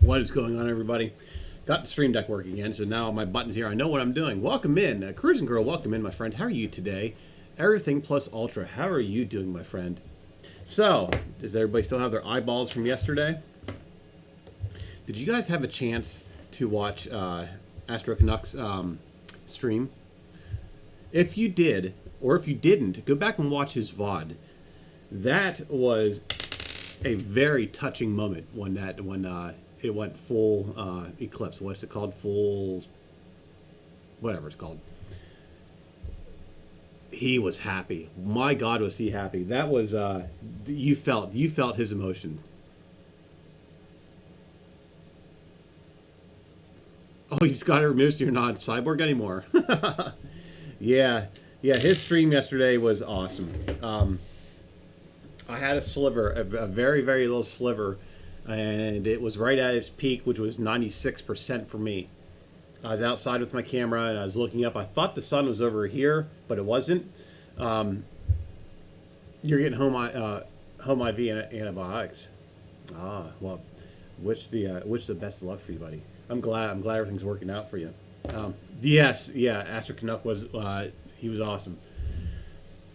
What is going on, everybody? Got the Stream Deck working again, so now my button's here. I know what I'm doing. Welcome in. Cruising Girl, welcome in, my friend. How are you today? Everything Plus Ultra, how are you doing, my friend? So, does everybody still have their eyeballs from yesterday? Did you guys have a chance to watch Astro Canucks stream? If you did, or if you didn't, go back and watch his VOD. That was a very touching moment when it went full eclipse. What's it called? Full, whatever it's called. He was happy. My God, was he happy? That was you felt his emotion. Oh, you just got to remove so you're not cyborg anymore. Yeah, yeah. His stream yesterday was awesome. I had a sliver, a very, very little sliver, and it was right at its peak, which was 96% for me. I was outside with my camera and I was looking up. I thought the sun was over here, but it wasn't. You're getting home IV antibiotics. Ah, well, wish the best of luck for you, buddy. I'm glad everything's working out for you. Yes, yeah, Astro Canuck was he was awesome.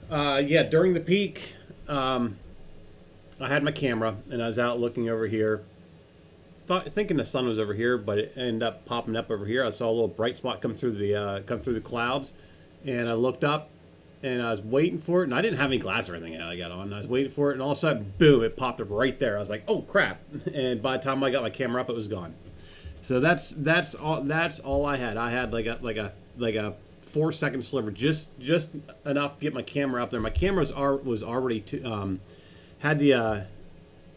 Yeah, during the peak, I had my camera and I was out looking over here, thinking the sun was over here, but it ended up popping up over here. I saw a little bright spot come through the clouds, and I looked up and I was waiting for it, and I didn't have any glass or anything I got on. I was waiting for it, and all of a sudden, boom! It popped up right there. I was like, "Oh crap!" And by the time I got my camera up, it was gone. So that's all I had. I had like a 4 second sliver, just enough to get my camera up there. My camera was already had the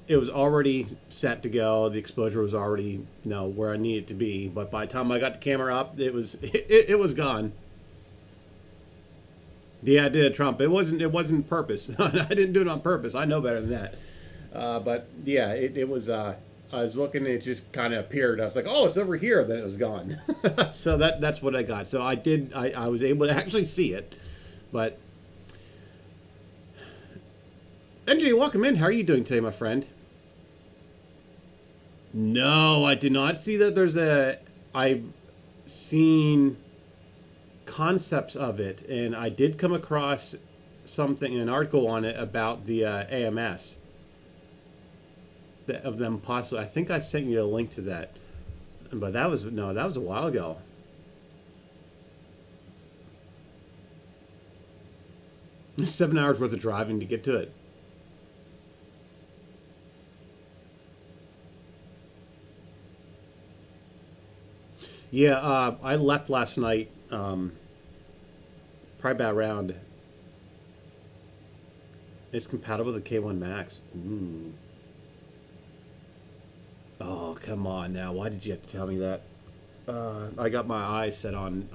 it was already set to go. The exposure was already where I needed it to be. But by the time I got the camera up, it was gone. Yeah, I did Trump. It wasn't purpose. I didn't do it on purpose. I know better than that. But yeah, it was. I was looking, it just kind of appeared. I was like, oh, it's over here. Then it was gone. So that's what I got. So I was able to actually see it. But NJ, welcome in. How are you doing today, my friend? No, I did not see that. I've seen concepts of it, and I did come across an article on it about the AMS. Of them possibly. I think I sent you a link to that, but that was a while ago. It's 7 hours worth of driving to get to it. Yeah, I left last night. Probably about around. It's compatible with the K1 Max. Ooh. Oh, come on now. Why did you have to tell me that? I got my eyes set on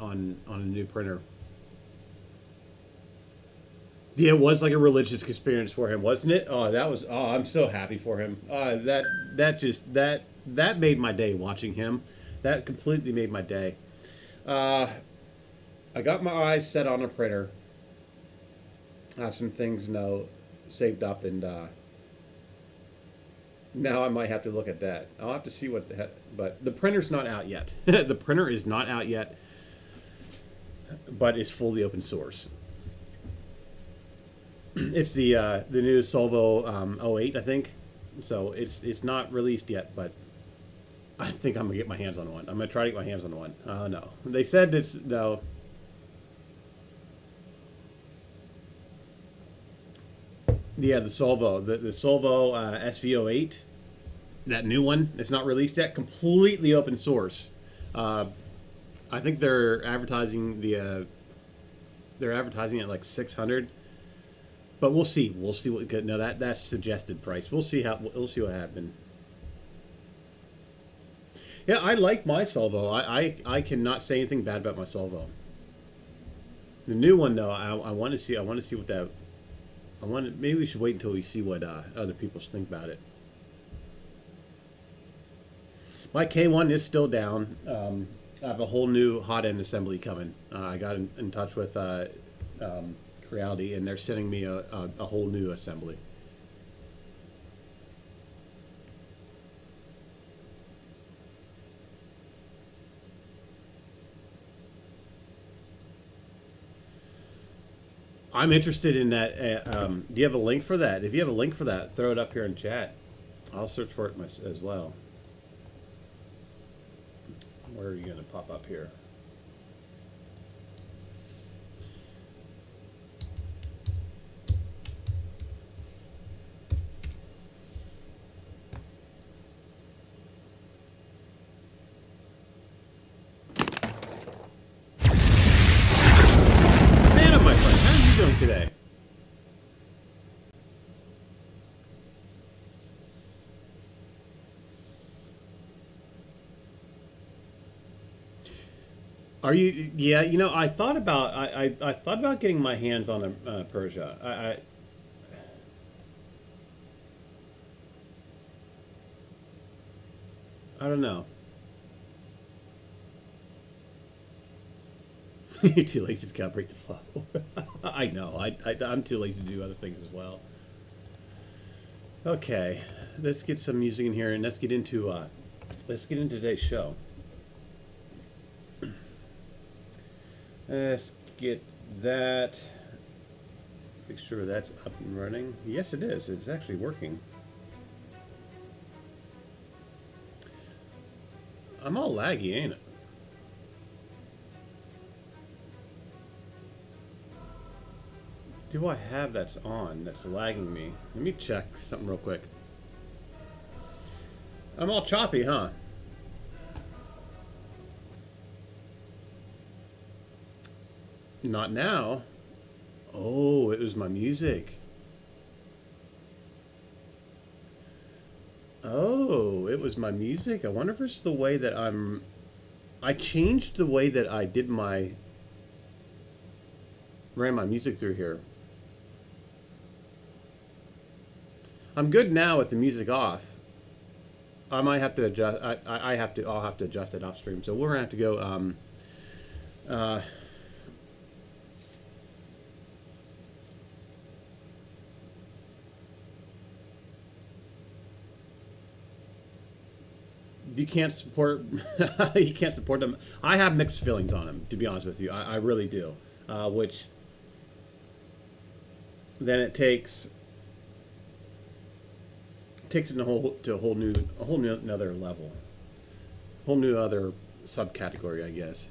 a new printer. Yeah, it was like a religious experience for him, wasn't it? Oh, that was. Oh, I'm so happy for him. That made my day watching him. That completely made my day. Uh, I got my eyes set on a printer. I have some things saved up, and now I might have to look at that. I'll have to see what the heck. But the printer's not out yet. The printer is not out yet, but it's fully open source. It's the new Solvo 08, I think. So it's not released yet, but I think I'm gonna get my hands on one. I'm gonna try to get my hands on one. No, they said it's no. Yeah, the Solvo SV08, that new one. It's not released yet. Completely open source. I think they're advertising at like 600. But we'll see. We'll see what. No, that's suggested price. We'll see what happens. Yeah, I like my Solvo. I cannot say anything bad about my Solvo. The new one though, I want to see. I want to see what that. Maybe we should wait until we see what other people think about it. My K1 is still down. I have a whole new hot end assembly coming. I got in touch with Creality, and they're sending me a whole new assembly. I'm interested in that. Do you have a link for that? If you have a link for that, throw it up here in chat. I'll search for it as well. Where are you going to pop up here? Are you? Yeah, you know, I thought about I thought about getting my hands on a Persia. I don't know. You're too lazy to kind of break the flow. I know. I'm too lazy to do other things as well. Okay, let's get some music in here and let's get into today's show. Let's get that. Make sure that's up and running. Yes, it is. It's actually working. I'm all laggy, ain't it? Do I have that's on that's lagging me? Let me check something real quick. I'm all choppy, huh? Not now. Oh, it was my music. Oh, it was my music. I wonder if it's the way that I changed the way that I did my ran my music through here. I'm good now with the music off. I might have to adjust. I have to. I'll have to adjust it off stream. So we're gonna have to go. Uh, you can't support. You can't support them. I have mixed feelings on them. To be honest with you, I really do. Which then it takes it to a whole new another level, whole new other subcategory, I guess.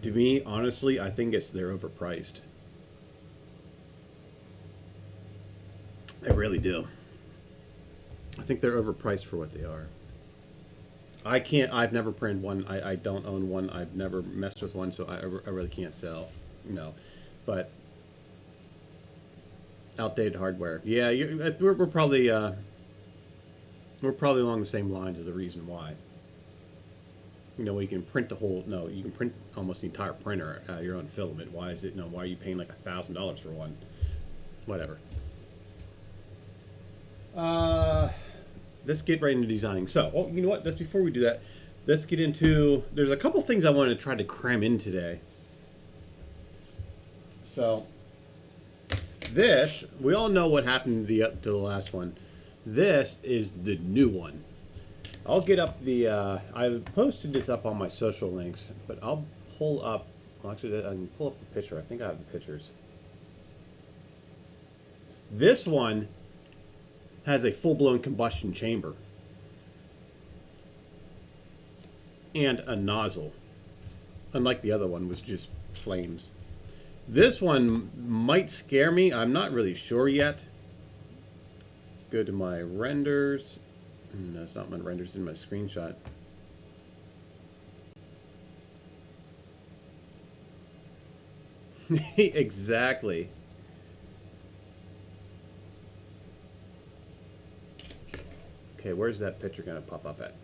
To me, honestly, I think they're overpriced. I really do. I think they're overpriced for what they are. I can't. I've never printed one. I don't own one. I've never messed with one, so I really can't sell. No, but outdated hardware. Yeah, we're probably along the same lines of the reason why. You know, you can print the whole. No, you can print almost the entire printer out of your own filament. Why is it? No, why are you paying like $1,000 for one? Whatever. Uh, let's get right into designing. So, oh, you know what? That's before we do that. Let's get into. There's a couple things I wanted to try to cram in today. So, this we all know what happened to the last one. This is the new one. I'll get up the. I posted this up on my social links, but I'll pull up. Well, actually, I can pull up the picture. I think I have the pictures. This one has a full-blown combustion chamber and a nozzle, unlike the other one was just flames. This one might scare me. I'm not really sure yet. Let's go to my renders. No, it's not my renders, in my screenshot. Exactly. Okay, where's that picture going to pop up at?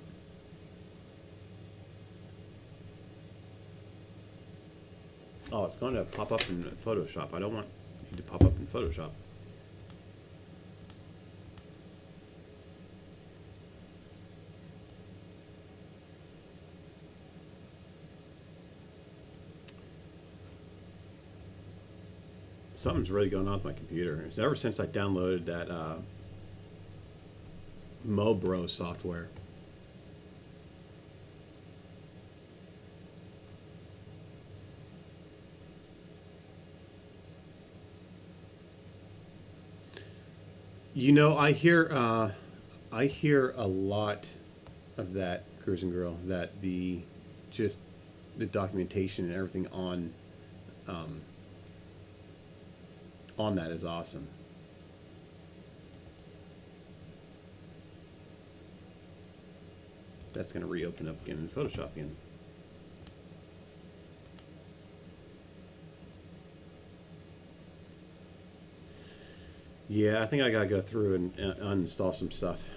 Oh, it's going to pop up in Photoshop. I don't want it to pop up in Photoshop. Something's really going on with my computer. It's ever since I downloaded that Mobro software. You know, I hear a lot of that Cruising Girl. That just the documentation and everything um, on that is awesome. That's going to reopen up again in Photoshop again. Yeah, I think I gotta go through and uninstall some stuff.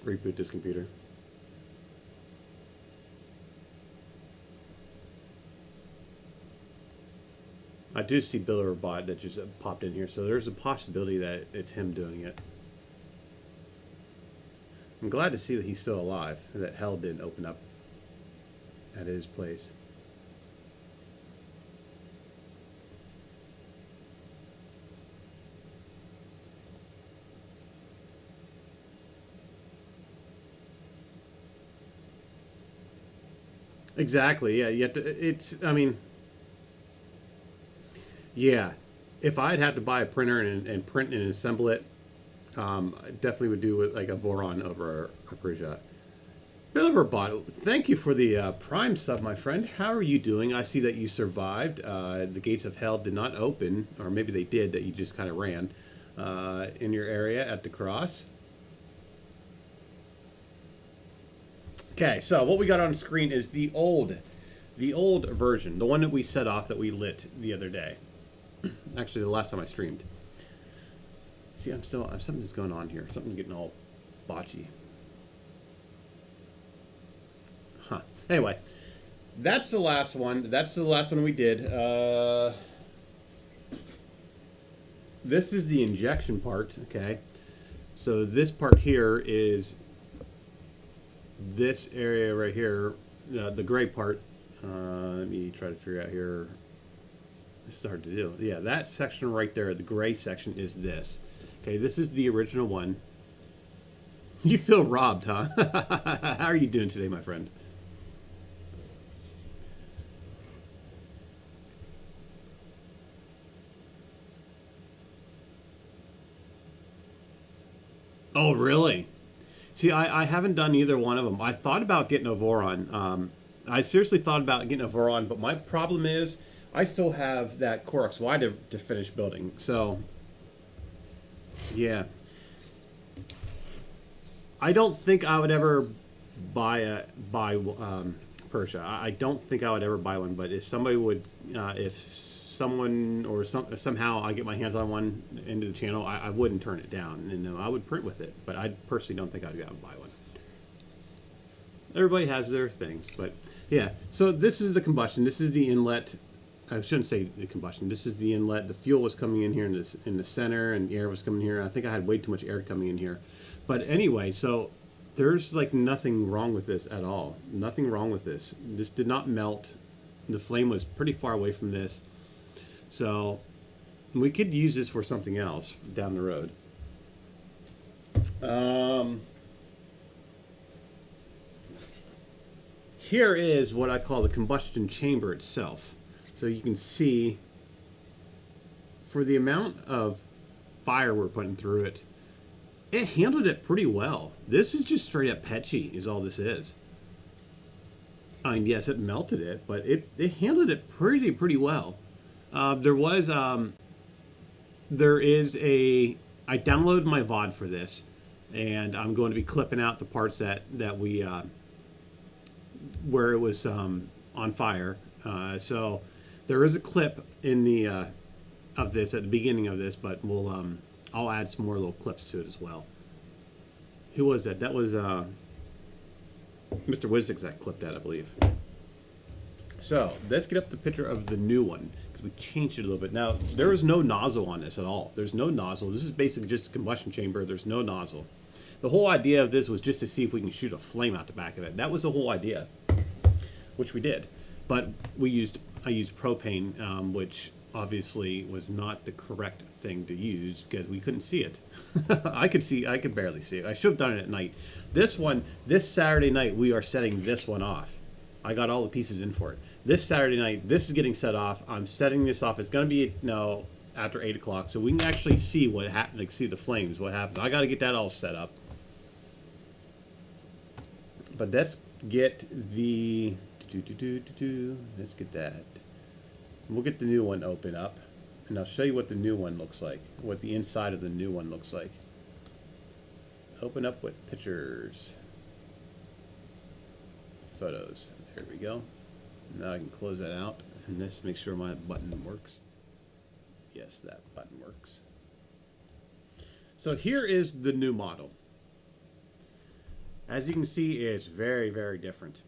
Reboot this computer. I do see Bill Bot that just popped in here, so there's a possibility that it's him doing it. I'm glad to see that he's still alive, that hell didn't open up at his place. Exactly. Yeah. You have to. It's. I mean. Yeah. If I'd have to buy a printer and print and assemble it, I definitely would do it like a Voron over a Peugeot. Bot, thank you for the Prime sub, my friend. How are you doing? I see that you survived. The gates of hell did not open, or maybe they did, that you just kind of ran in your area at the cross. Okay, so what we got on screen is the old version, the one that we set off that we lit the other day. Actually, the last time I streamed. See, something's going on here. Something's getting all botchy. Huh. Anyway, that's the last one. That's the last one we did. This is the injection part, okay? So this part here is this area right here, the gray part. Let me try to figure out here. This is hard to do. Yeah, that section right there, the gray section, is this. Okay, this is the original one. You feel robbed, huh? How are you doing today, my friend? Oh, really? See, I haven't done either one of them. I thought about getting a Voron. I seriously thought about getting a Voron, but my problem is I still have that Core XY to finish building. So, yeah. I don't think I would ever buy Persia. I don't think I would ever buy one. But if somebody would, if someone or somehow I get my hands on one into the channel, I wouldn't turn it down, and I would print with it. But I personally don't think I'd go out and buy one. Everybody has their things, but yeah. So this is the combustion. This is the inlet. I shouldn't say the combustion. This is the inlet. The fuel was coming in here in the center, and the air was coming here. I think I had way too much air coming in here. But anyway, so there's like nothing wrong with this at all. Nothing wrong with this. This did not melt. The flame was pretty far away from this. So we could use this for something else down the road. Here is what I call the combustion chamber itself. So you can see, for the amount of fire we're putting through it, it handled it pretty well. This is just straight up petchy, is all this is. I mean, yes, it melted it, but it handled it pretty well. There is I downloaded my VOD for this, and I'm going to be clipping out the parts that we where it was on fire. So there is a clip in the of this at the beginning of this, but I'll add some more little clips to it as well. Who was that? That was Mr. Wizzix that clipped that, I believe. So let's get up the picture of the new one, because we changed it a little bit. Now, there is no nozzle on this at all. There's no nozzle. This is basically just a combustion chamber. There's no nozzle. The whole idea of this was just to see if we can shoot a flame out the back of it. That was the whole idea, which we did. But I used propane, which obviously was not the correct thing to use because we couldn't see it. I could barely see it. I should have done it at night. This Saturday night, we are setting this one off. I got all the pieces in for it. This Saturday night, this is getting set off. I'm setting this off. It's going to be after 8 o'clock, so we can actually see what happens, like see the flames, what happens. I got to get that all set up. But let's get the let's get that. We'll get the new one open up, and I'll show you what the new one looks like, what the inside of the new one looks like. Open up with pictures, photos. There we go. Now I can close that out, and this make sure my button works. Yes, that button works. So here is the new model. As you can see, it's very different.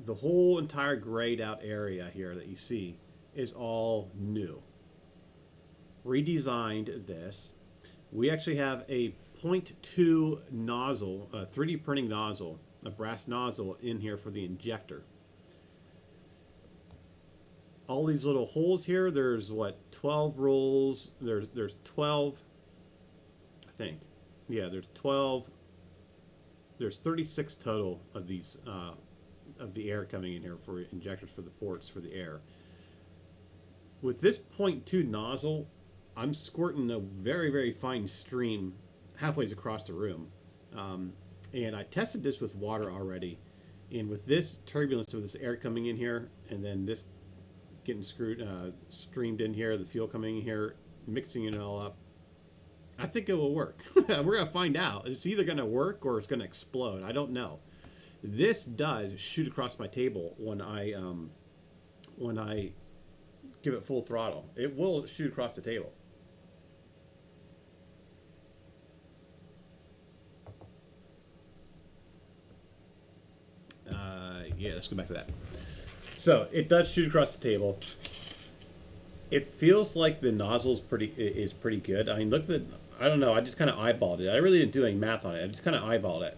The whole entire grayed out area here that you see is all new. Redesigned this. We actually have a 0.2 nozzle, a 3D printing nozzle, a brass nozzle in here for the injector. All these little holes here, there's what, 12 rolls, there's 12, I think. Yeah, there's 12, there's 36 total of these, of the air coming in here for injectors for the ports for the air. With this 0.2 nozzle, I'm squirting a very, very fine stream halfway across the room. And I tested this with water already. And with this turbulence, with this air coming in here, and then this getting streamed in here, the fuel coming in here, mixing it all up, I think it will work. We're going to find out. It's either going to work or it's going to explode. I don't know. This does shoot across my table when I give it full throttle. It will shoot across the table. Yeah, let's go back to that. So it does shoot across the table. It feels like the nozzle is pretty good. I mean, look at the, I don't know, I just kind of eyeballed it. I really didn't do any math on it. I just kind of eyeballed it.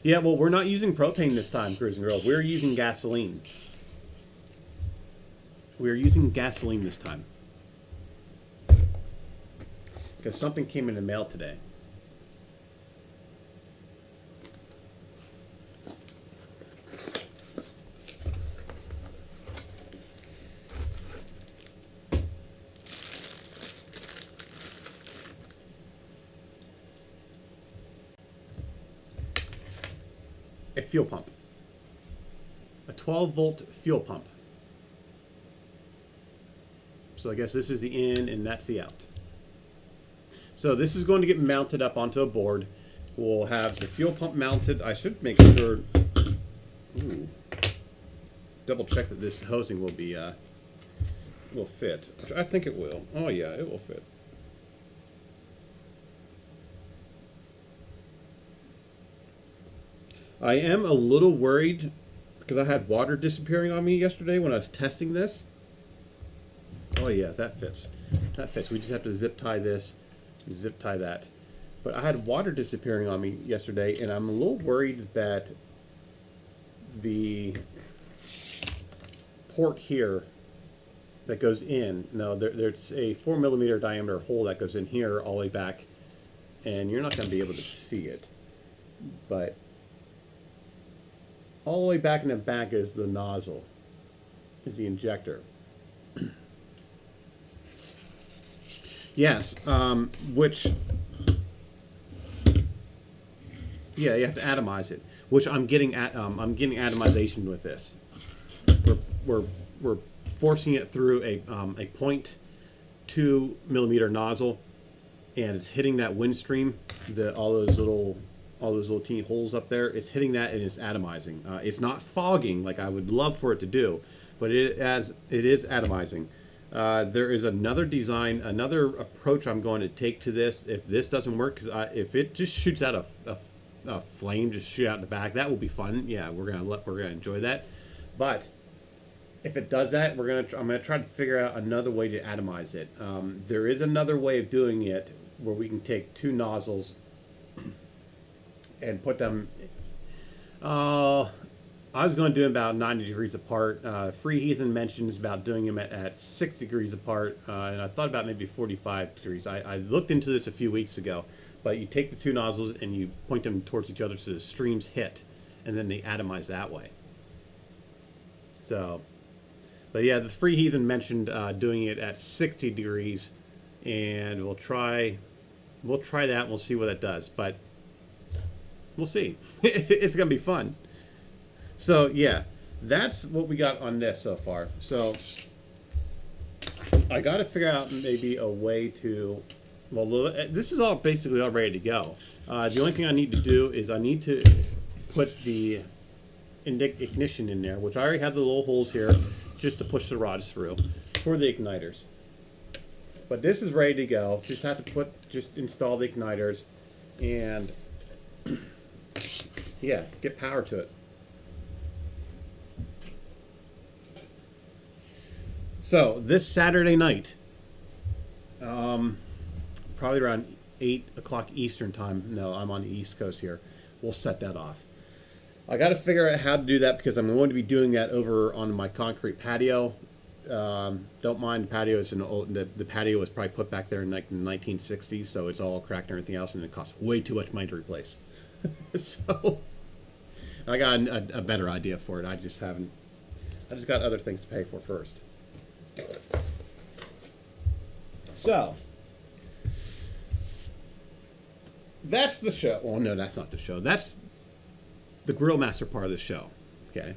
Yeah, well, we're not using propane this time, Cruising Girl. We're using gasoline. We're using gasoline this time. Because something came in the mail today. A fuel pump. A 12-volt fuel pump. So I guess this is the in and that's the out. So this is going to get mounted up onto a board. We'll have the fuel pump mounted. I should make sure, double check that this hosing will be will fit. Which I think it will. Oh yeah, it will fit. I am a little worried because I had water disappearing on me yesterday when I was testing this. Oh yeah, that fits. That fits. We just have to zip tie this, zip tie that. But I had water disappearing on me yesterday, and I'm a little worried that the port here that goes in, no, there's a 4mm diameter hole that goes in here all the way back, and you're not going to be able to see it. But all the way back in the back is the nozzle, is the injector. Yes, which, yeah, you have to atomize it, which I'm getting atomization with this. We're forcing it through a 0.2mm nozzle, and it's hitting that wind stream, all those little teeny holes up there. It's hitting that and it's atomizing. It's not fogging like I would love for it to do, but it is atomizing. There is another design, another approach I'm going to take to this. If this doesn't work, because if it just shoots out a flame, just shoot out in the back, that will be fun. Yeah, we're gonna enjoy that. But if it does that, I'm gonna try to figure out another way to atomize it. There is another way of doing it where we can take two nozzles and put them. I was going to do them about 90 degrees apart. Free Heathen mentions about doing them at 6 degrees apart, and I thought about maybe 45 degrees. I looked into this a few weeks ago, but you take the two nozzles and you point them towards each other so the streams hit, and then they atomize that way. So, but yeah, the Free Heathen mentioned doing it at 60 degrees, and we'll try that and we'll see what that does, but we'll see. It's going to be fun. So yeah, that's what we got on this so far. So I got to figure out maybe a way to, well, this is all basically all ready to go. The only thing I need to do is I need to put the ignition in there, which I already have the little holes here just to push the rods through for the igniters. But this is ready to go. Just have to install the igniters and yeah, get power to it. So this Saturday night, probably around 8 o'clock Eastern time. No, I'm on the East Coast here. We'll set that off. I got to figure out how to do that because I'm going to be doing that over on my concrete patio. Don't mind the patio. It's an old, the patio was probably put back there in like the 1960s, so it's all cracked and everything else, and it costs way too much money to replace. So I got a better idea for it. I just haven't. I just got other things to pay for first. So that's the show. Well, no, that's not the show. That's the Grill Master part of the show. Okay,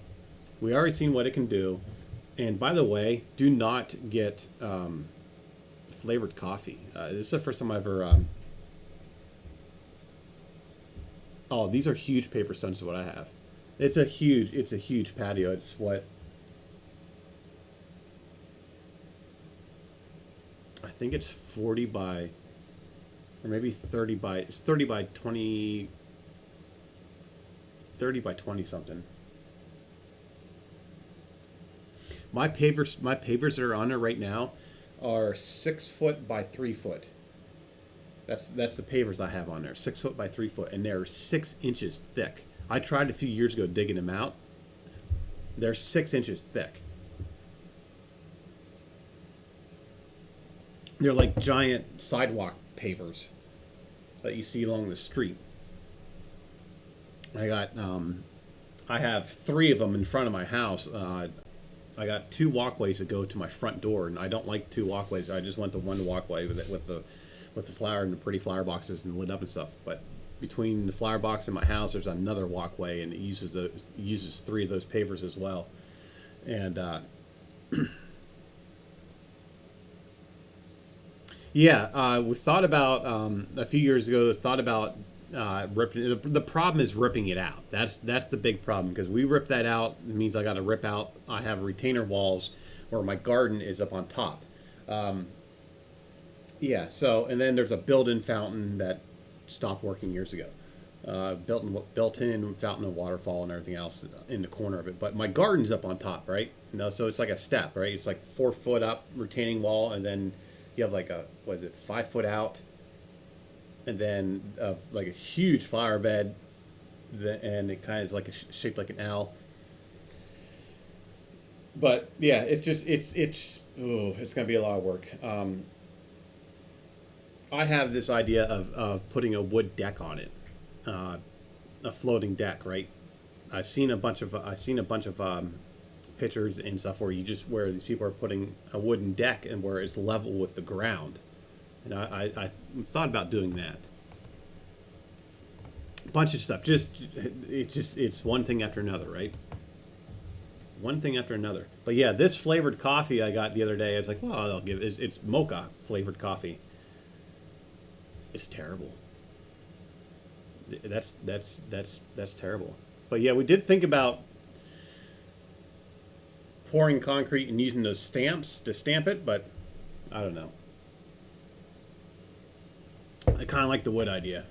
we already seen what it can do. And by the way, do not get flavored coffee. This is the first time I ever. Oh, these are huge paper stones. Is what I have. It's a huge patio. It's what I think it's 40 by, or maybe 30 by. It's 30 by 20. 30 by 20 something. My pavers that are on there right now are 6 foot by 3 foot. That's the pavers I have on there. 6 foot by 3 foot, and they're 6 inches thick. I tried a few years ago digging them out. They're 6 inches thick. They're like giant sidewalk pavers that you see along the street. I have three of them in front of my house. I got two walkways that go to my front door, and I don't like two walkways. I just want the one walkway with the flower and the pretty flower boxes and lit up and stuff. But between the flower box and my house, there's another walkway, and it uses three of those pavers as well. And yeah, we thought about a few years ago. Thought about ripping. The problem is ripping it out. That's the big problem because we rip that out. It means I got to rip out. I have retainer walls where my garden is up on top. Yeah. So and then there's a built-in fountain that stopped working years ago. Built-in fountain and waterfall and everything else in the corner of it. But my garden's up on top, right? No, so it's like a step, right? It's like 4 foot up retaining wall, and then you have like a 5 foot out, and then like a huge flower bed, and it kind of is like shaped like an L. But yeah, it's gonna be a lot of work. I have this idea of putting a wood deck on it, uh, a floating deck, right? I've seen a bunch of pictures and stuff where these people are putting a wooden deck and where it's level with the ground, and I thought about doing that. Bunch of stuff. It's one thing after another, right? One thing after another. But yeah, this flavored coffee I got the other day, I was like, well, I'll give it. It's mocha flavored coffee. It's terrible. That's terrible. But yeah, we did think about pouring concrete and using those stamps to stamp it, but I don't know. I kind of like the wood idea.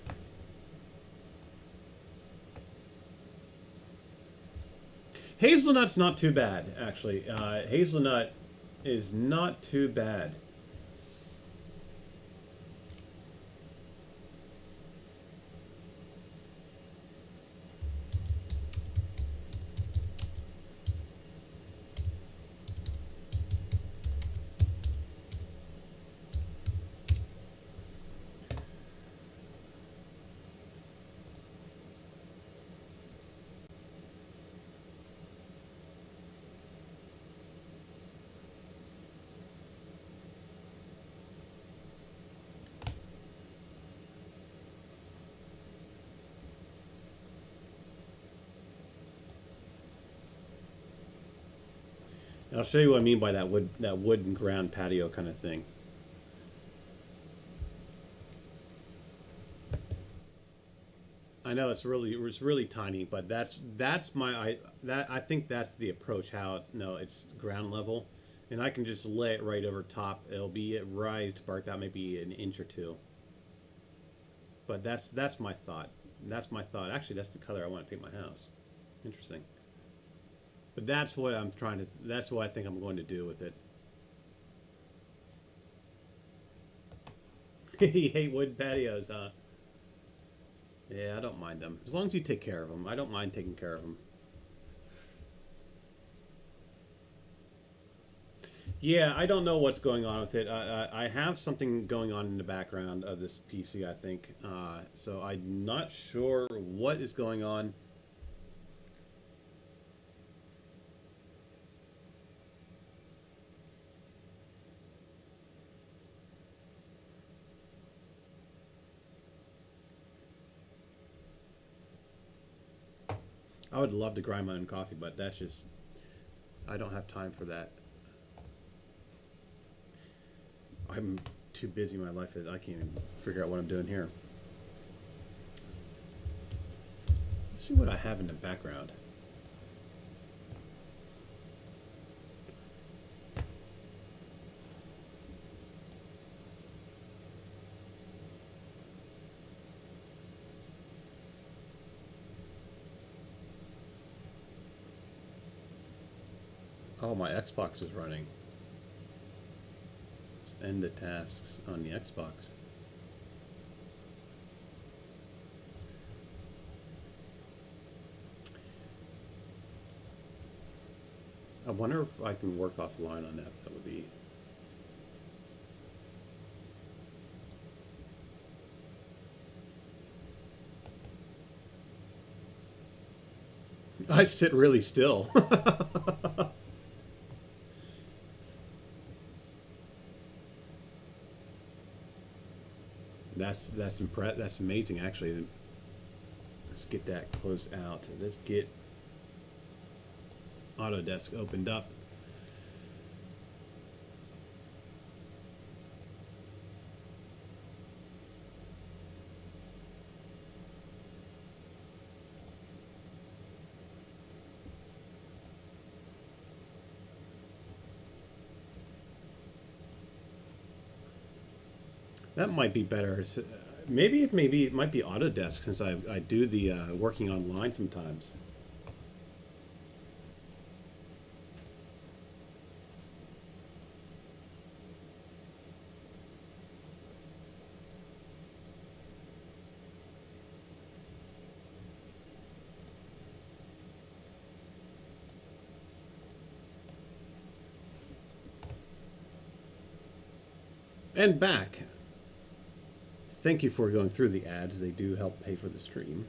Hazelnut's not too bad, actually. Hazelnut is not too bad. I'll show you what I mean by that wood and ground patio kind of thing. I know it's really tiny, but I think that's the approach. How it's no, it's ground level, and I can just lay it right over top. It'll be raised to about maybe an inch or two. But that's my thought. That's my thought. Actually, that's the color I want to paint my house. Interesting. But that's what I'm trying to. That's what I think I'm going to do with it. You hate wood patios, huh? Yeah, I don't mind them. As long as you take care of them. I don't mind taking care of them. Yeah, I don't know what's going on with it. I have something going on in the background of this PC, I think. So I'm not sure what is going on. I would love to grind my own coffee, but that's just, I don't have time for that. I'm too busy. My life is, I can't even figure out what I'm doing here. Let's see what I have in the background. Oh, my Xbox is running. Let's end the tasks on the Xbox. I wonder if I can work offline on that. That would be. I sit really still. That's amazing, actually. Let's get that closed out. Let's get Autodesk opened up. That might be better. Maybe it might be Autodesk since I do the working online sometimes. And back. Thank you for going through the ads. They do help pay for the stream.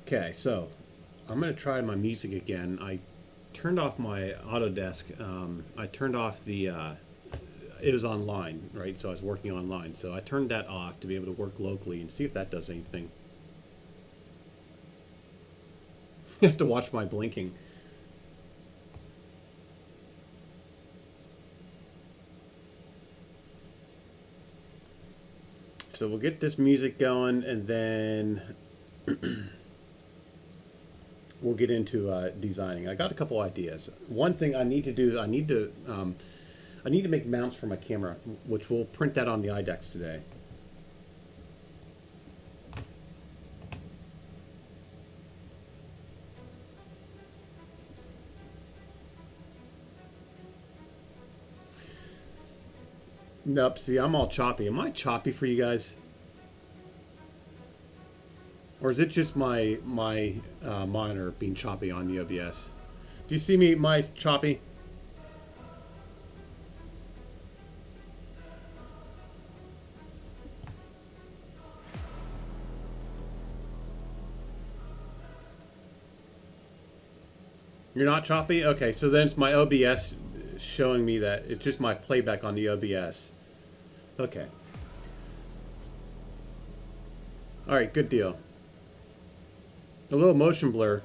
Okay, so I'm going to try my music again. I turned off my Autodesk. I turned off the. It was online, right? So I was working online. So I turned that off to be able to work locally and see if that does anything. You have to watch my blinking. So we'll get this music going, and then we'll get into designing. I got a couple ideas. One thing I need to do, I need to make mounts for my camera, which we'll print that on the IDEX today. Nope. See, I'm all choppy. Am I choppy for you guys? Or is it just my monitor being choppy on the OBS? Do you see me, my choppy? You're not choppy? Okay, so then it's my OBS showing me that it's just my playback on the OBS. Okay. All right, good deal. A little motion blur.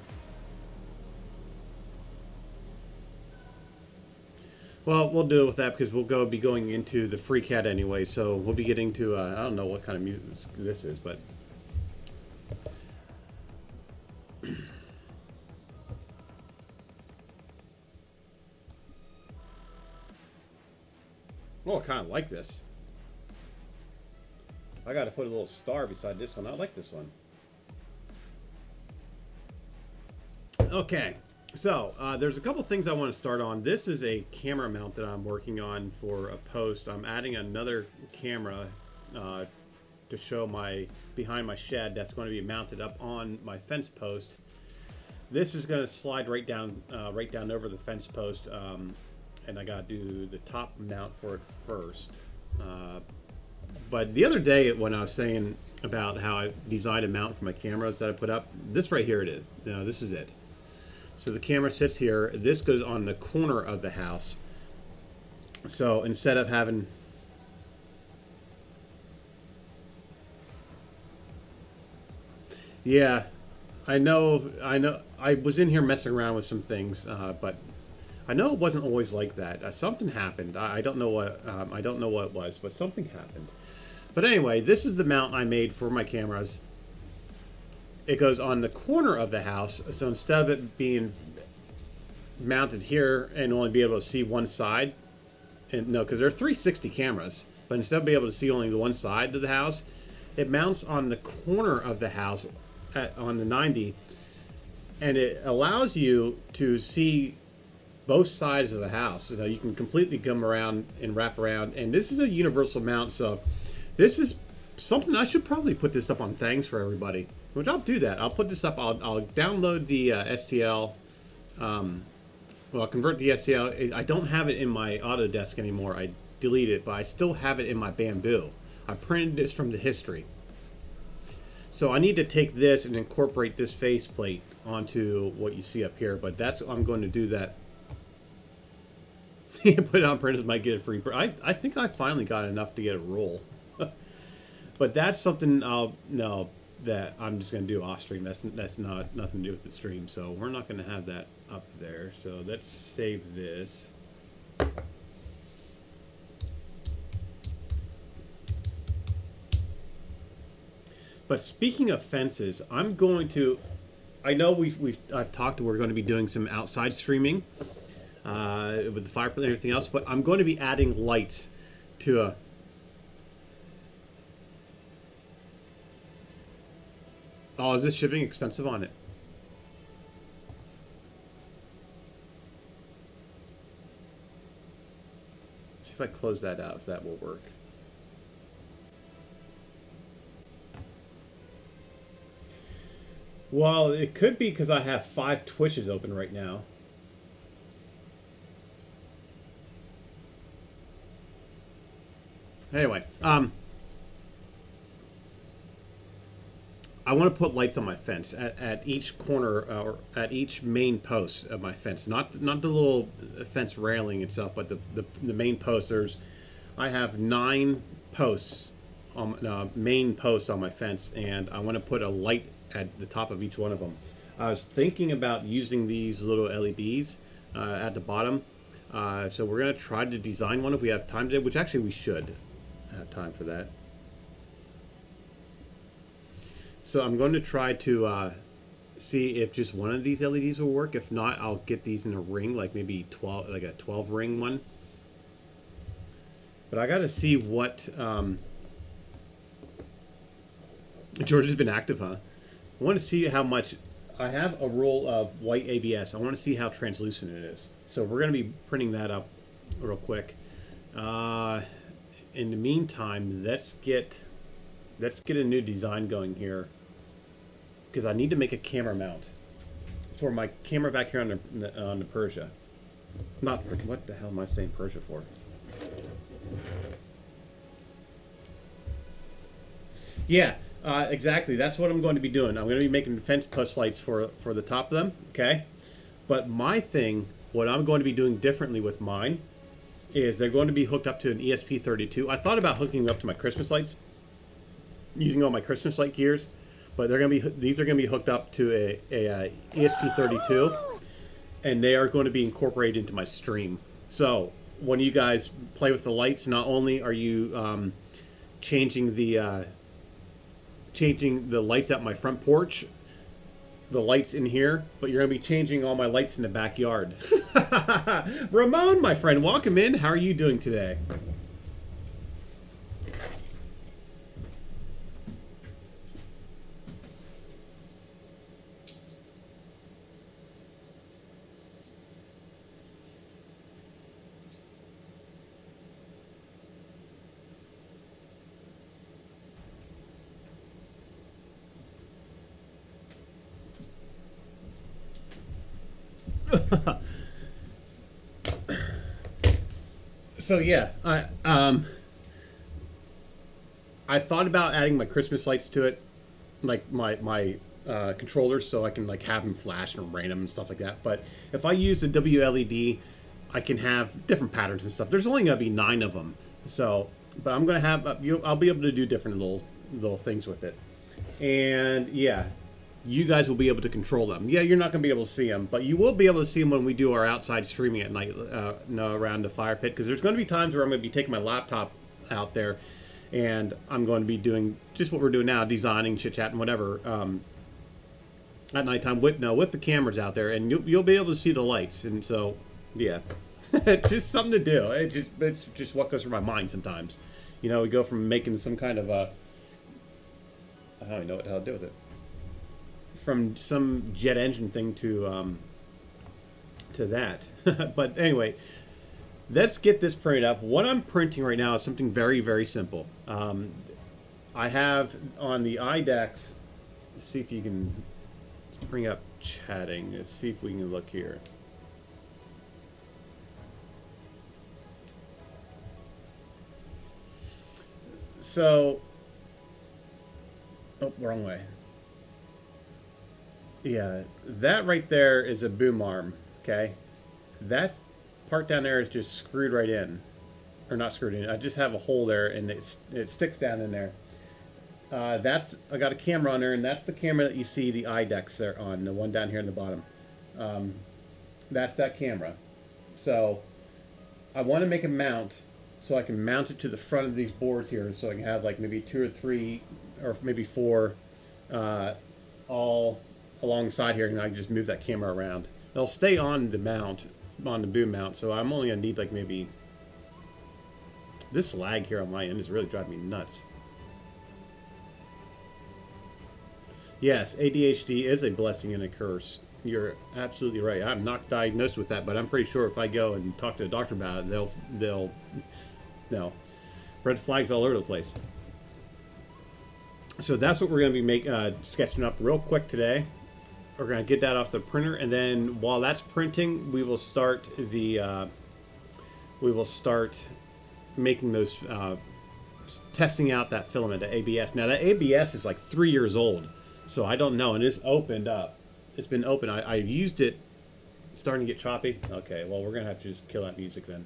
Well, we'll deal with that because we'll be going into the FreeCAD anyway, so we'll be getting to, I don't know what kind of music this is, but... Oh, I kind of like this. I got to put a little star beside this one. I like this one. Okay. So there's a couple things I want to start on. This is a camera mount that I'm working on for a post. I'm adding another camera to show my behind my shed that's going to be mounted up on my fence post. This is going to slide right down over the fence post, and I got to do the top mount for it first. But the other day when I was saying about how I designed a mount for my cameras that I put up, this right here it is. No, this is it. So the camera sits here. This goes on the corner of the house. So instead of having... Yeah, I know. I was in here messing around with some things, but I know it wasn't always like that. Something happened. I don't know what. I don't know what it was, but something happened. But anyway, this is the mount I made for my cameras. It goes on the corner of the house, so instead of it being mounted here and only be able to see one side, and no, because there are 360 cameras, but instead of being able to see only the one side of the house, it mounts on the corner of the house on the 90, and it allows you to see both sides of the house. So you can completely come around and wrap around, and this is a universal mount, so this is something I should probably put this up on Thangs for everybody, which I'll do that. I'll put this up. I'll download the STL. Well, I'll convert the STL. I don't have it in my Autodesk anymore. I deleted it, but I still have it in my Bamboo. I printed this from the history. So I need to take this and incorporate this faceplate onto what you see up here, but I'm going to do that. Put it on printers, might get a free print. I think I finally got enough to get a roll. But that's something that I'm just going to do off stream. That's not nothing to do with the stream. So we're not going to have that up there. So let's save this. But speaking of fences, I'm going to. I know I've talked. We're going to be doing some outside streaming with the fireplace and everything else. But I'm going to be adding lights to a. Oh, is this shipping expensive on it? See if I close that out, if that will work. Well, it could be because I have 5 Twitches open right now. Anyway, I want to put lights on my fence at each corner or at each main post of my fence. Not the little fence railing itself, but the main post. I have 9 posts on main post on my fence, and I want to put a light at the top of each one of them. I was thinking about using these little LEDs at the bottom. So we're going to try to design one if we have time today, which actually we should have time for that. So I'm going to try to see if just one of these LEDs will work. If not, I'll get these in a ring, like maybe 12, like a 12 ring one. But I got to see what. George has been active, huh? I want to see how much. I have a roll of white ABS. I want to see how translucent it is. So we're going to be printing that up real quick. In the meantime, let's get a new design going here, because I need to make a camera mount for my camera back here on the Persia. Not what the hell am I saying Persia for? Yeah, exactly. That's what I'm going to be doing. I'm going to be making fence post lights for the top of them. Okay, but my thing, what I'm going to be doing differently with mine, is they're going to be hooked up to an ESP32. I thought about hooking them up to my Christmas lights, using all my Christmas light gears, but these are going to be hooked up to a ESP32, and they are going to be incorporated into my stream. So when you guys play with the lights, not only are you changing the lights at my front porch, the lights in here, but you're going to be changing all my lights in the backyard. Ramon, my friend, welcome in. How are you doing today? So yeah, I thought about adding my Christmas lights to it, like my controllers, so I can like have them flash and random and stuff like that. But if I use the WLED, I can have different patterns and stuff. There's only gonna be 9 of them, so but I'm gonna have I'll be able to do different little things with it. And yeah, you guys will be able to control them. Yeah, you're not going to be able to see them, but you will be able to see them when we do our outside streaming at night, no, around the fire pit. Because there's going to be times where I'm going to be taking my laptop out there, and I'm going to be doing just what we're doing now, designing, chit chat, and whatever. At nighttime with the cameras out there, and you'll be able to see the lights. And so, yeah, just something to do. It's just what goes through my mind sometimes. You know, we go from making some kind of I don't even know what the hell to do with it. From some jet engine thing to that. But anyway, let's get this printed up. What I'm printing right now is something very, very simple. I have on the IDEX, let's see if you can, let's bring up chatting. Let's see if we can look here. So, oh, wrong way. Yeah, that right there is a boom arm, okay? That part down there is just screwed right in. Or not screwed in, I just have a hole there and it sticks down in there. I got a camera on there, and that's the camera that you see the IDEX there on, the one down here in the bottom. That's that camera. So I want to make a mount so I can mount it to the front of these boards here, so I can have like maybe 2 or 3 or maybe 4 all alongside here, and I can just move that camera around. It'll stay on the mount, on the boom mount, so I'm only gonna need like maybe, this lag here on my end is really driving me nuts. Yes, ADHD is a blessing and a curse. You're absolutely right. I'm not diagnosed with that, but I'm pretty sure if I go and talk to a doctor about it, they'll no, red flags all over the place. So that's what we're going to be sketching up real quick today. We're going to get that off the printer, and then while that's printing, we will start making those testing out that filament, the ABS. Now that ABS is like 3 years old, so I don't know, and it's opened up. It's been open. I used it. It's starting to get choppy. Okay, well we're gonna have to just kill that music then.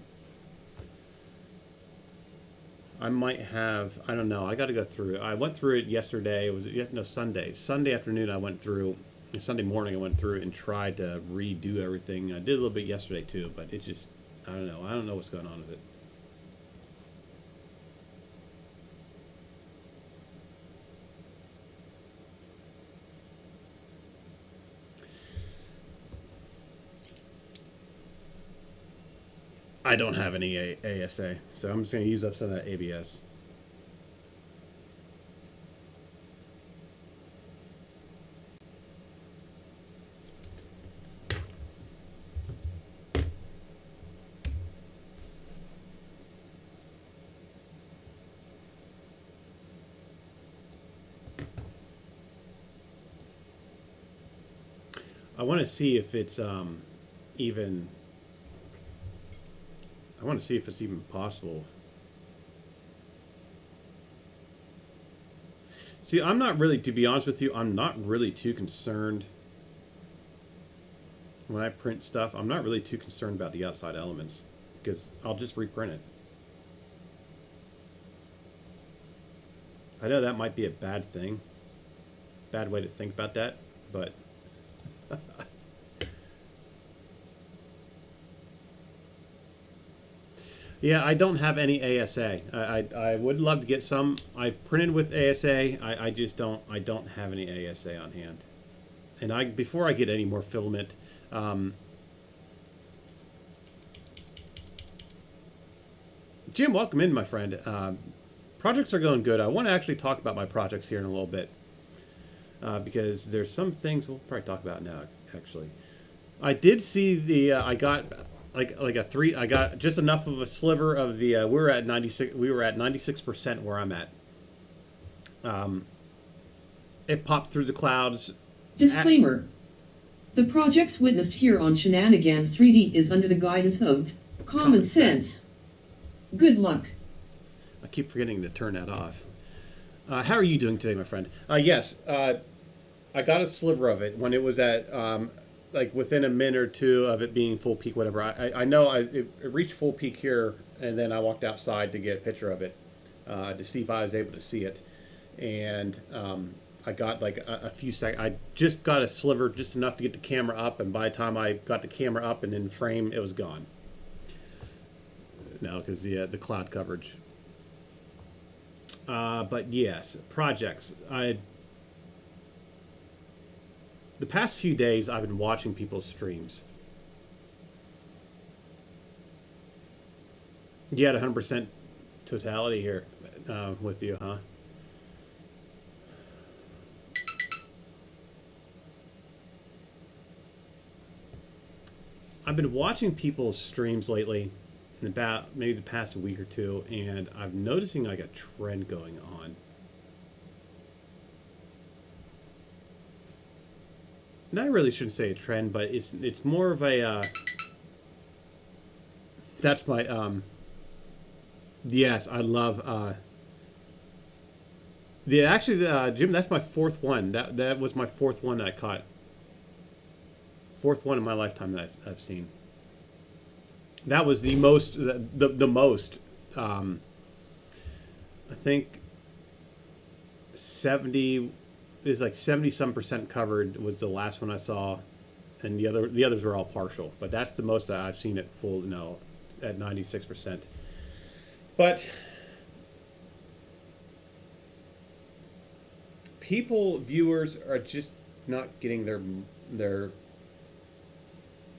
I might have, I don't know, I got to go through it. I went through it yesterday. It was Sunday afternoon. I went through, Sunday morning I went through and tried to redo everything. I did a little bit yesterday too, but it just, I don't know what's going on with it. I don't have any ASA, so I'm just going to use up some of that ABS. I want to see if it's even... I want to see if it's even possible. See, I'm not really, to be honest with you, I'm not really too concerned when I print stuff. I'm not really too concerned about the outside elements because I'll just reprint it. I know that might be a bad thing, bad way to think about that, but yeah, I don't have any ASA. I would love to get some. I've printed with ASA. I just don't have any ASA on hand. And before I get any more filament, Jim, welcome in, my friend. Projects are going good. I want to actually talk about my projects here in a little bit because there's some things we'll probably talk about now. Actually, I did see the I got. Like a 3, I got just enough of a sliver of the. We were at 96% where I'm at. It popped through the clouds. Disclaimer. The projects witnessed here on Shenanigans 3D is under the guidance of Common Sense. Good luck. I keep forgetting to turn that off. How are you doing today, my friend? Yes, I got a sliver of it when it was at like within a minute or two of it being full peak, whatever. I know it reached full peak here, and then I walked outside to get a picture of it to see if I was able to see it, and I got like a few seconds. I just got a sliver, just enough to get the camera up, and by the time I got the camera up and in frame, it was gone. No, because the cloud coverage. But yes, projects. The past few days, I've been watching people's streams. You had 100% totality here with you, huh? I've been watching people's streams lately, in about maybe the past week or two, and I'm noticing like a trend going on. And I really shouldn't say a trend, but it's more of a that's my yes, I love the actually Jim, that's my fourth one. That was my fourth one that I caught. Fourth one in my lifetime that I've seen. That was the most the most I think 70 is like 70 some percent covered was the last one I saw, and the others were all partial. But that's the most that I've seen it full, no, at 96%. But viewers are just not getting their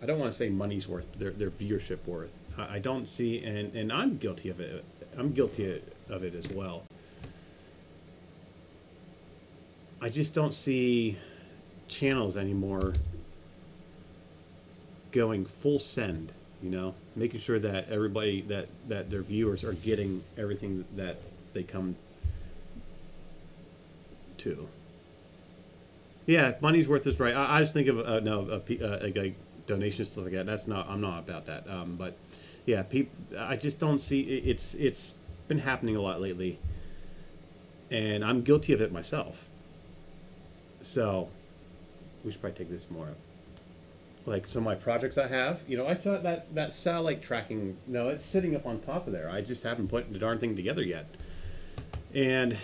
I don't want to say money's worth, but their viewership worth. I don't see, and I'm guilty of it. I'm guilty of it as well. I just don't see channels anymore going full send, you know, making sure that everybody that their viewers are getting everything that they come to. Yeah, money's worth is right. I just think of like donations, stuff like that. That's not. I'm not about that. But yeah, I just don't see it's been happening a lot lately, and I'm guilty of it myself. So we should probably take this more up. Like some of my projects I have, you know, I saw that satellite tracking. No, it's sitting up on top of there. I just haven't put the darn thing together yet, and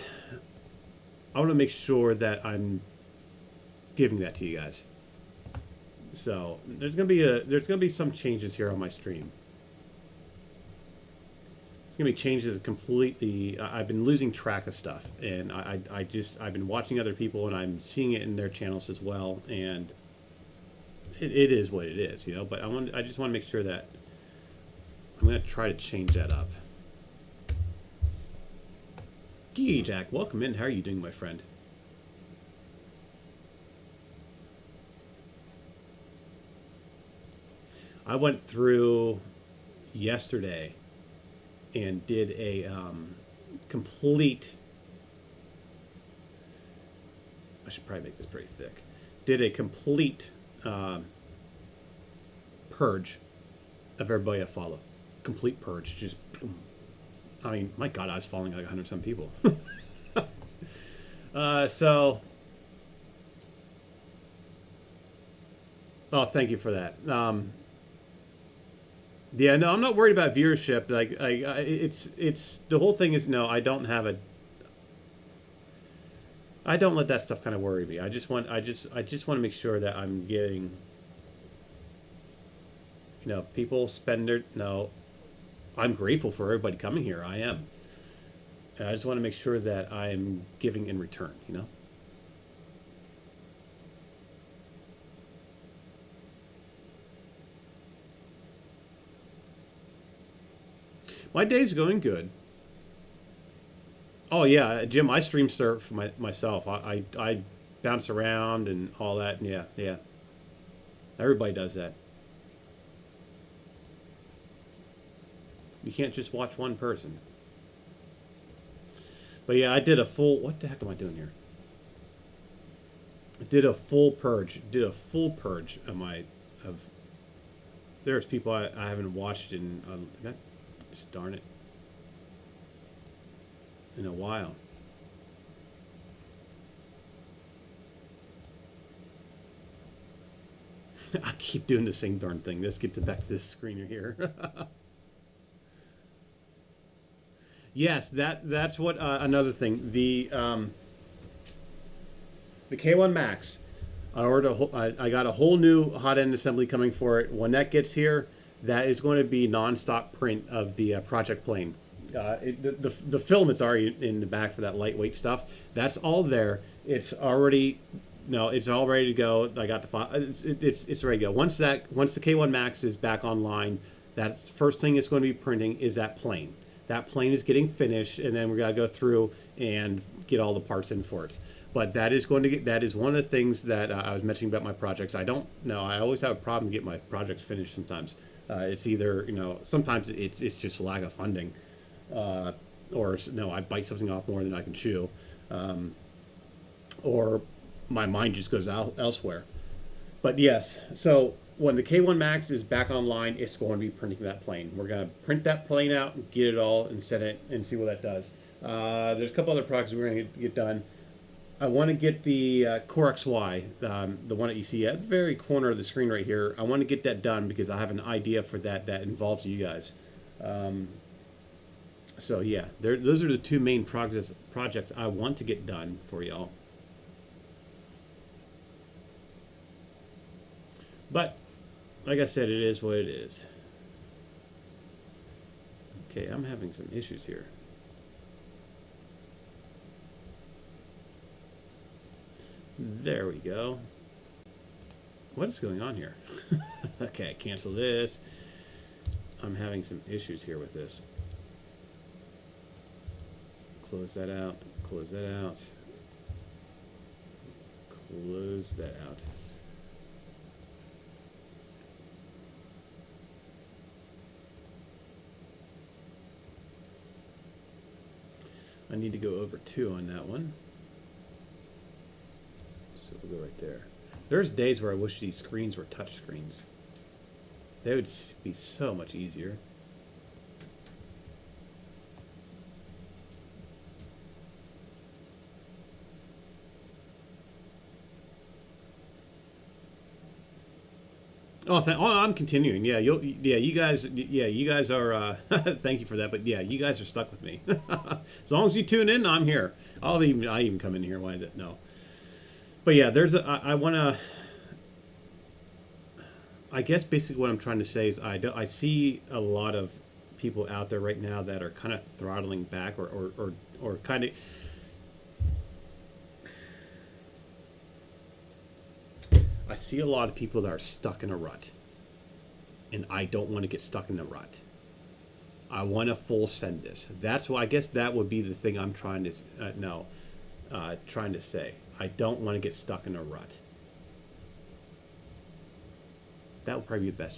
I want to make sure that I'm giving that to you guys. So there's gonna be some changes here on my stream. It's gonna be changes completely. I've been losing track of stuff, and I've been watching other people, and I'm seeing it in their channels as well, and it is what it is, you know. But I just want to make sure that I'm gonna try to change that up. Gee, Jack, welcome in. How are you doing, my friend? I went through yesterday and did a complete. I should probably make this pretty thick. Did a complete purge of everybody I follow. Complete purge. Just, I mean, my God, I was following like 100 some people. So. Oh, thank you for that. Yeah, no, I'm not worried about viewership. Like, it's the whole thing is no, I don't have a. I don't let that stuff kind of worry me. I just want to make sure that I'm getting. You know, people spend their no. I'm grateful for everybody coming here. I am. And I just want to make sure that I'm giving in return. You know. My day's going good. Oh yeah, Jim, I stream surf for myself. I bounce around and all that. And yeah, yeah. Everybody does that. You can't just watch one person. But yeah, I did a full. What the heck am I doing here? Did a full purge. Did a full purge of my of. There's people I haven't watched in. Darn it. In a while. I keep doing the same darn thing. Let's get back to this screen here. Yes, that's what another thing. The K1 Max. I got a whole new hot end assembly coming for it. When that gets here, that is going to be non-stop print of the project plane. The filament's already in the back for that lightweight stuff. That's all there. It's already it's all ready to go. I got the file. It's ready to go. Once the K1 Max is back online, that's the first thing it's going to be printing is that plane. That plane is getting finished, and then we got to go through and get all the parts in for it. But that is one of the things that I was mentioning about my projects. I don't know. I always have a problem getting my projects finished sometimes. It's either, sometimes it's just lack of funding. Or no, I bite something off more than I can chew. Or my mind just goes elsewhere. But yes, so when the K1 Max is back online, it's going to be printing that plane. We're going to print that plane out and get it all and set it and see what that does. There's a couple other projects we're going to get done. I want to get the Core XY, the one that you see at the very corner of the screen right here. I want to get that done because I have an idea for that involves you guys. So yeah, those are the two main projects I want to get done for y'all. But like I said, it is what it is. Okay, I'm having some issues here. There we go. What is going on here? Okay, cancel this. I'm having some issues here with this. Close that out. Close that out. Close that out. I need to go over 2 on that one. So we'll go right there. There's days where I wish these screens were touch screens. They would be so much easier. Oh, I'm continuing. Yeah, you guys are. Thank you for that. But yeah, you guys are stuck with me. As long as you tune in, I'm here. I even come in here. Why no? But yeah, I want to. I guess basically what I'm trying to say is I see a lot of people out there right now that are kind of throttling back or kind of. I see a lot of people that are stuck in a rut, and I don't want to get stuck in a rut. I want to full send this. That's why I guess that would be the thing I'm trying to trying to say. I don't want to get stuck in a rut. That would probably be the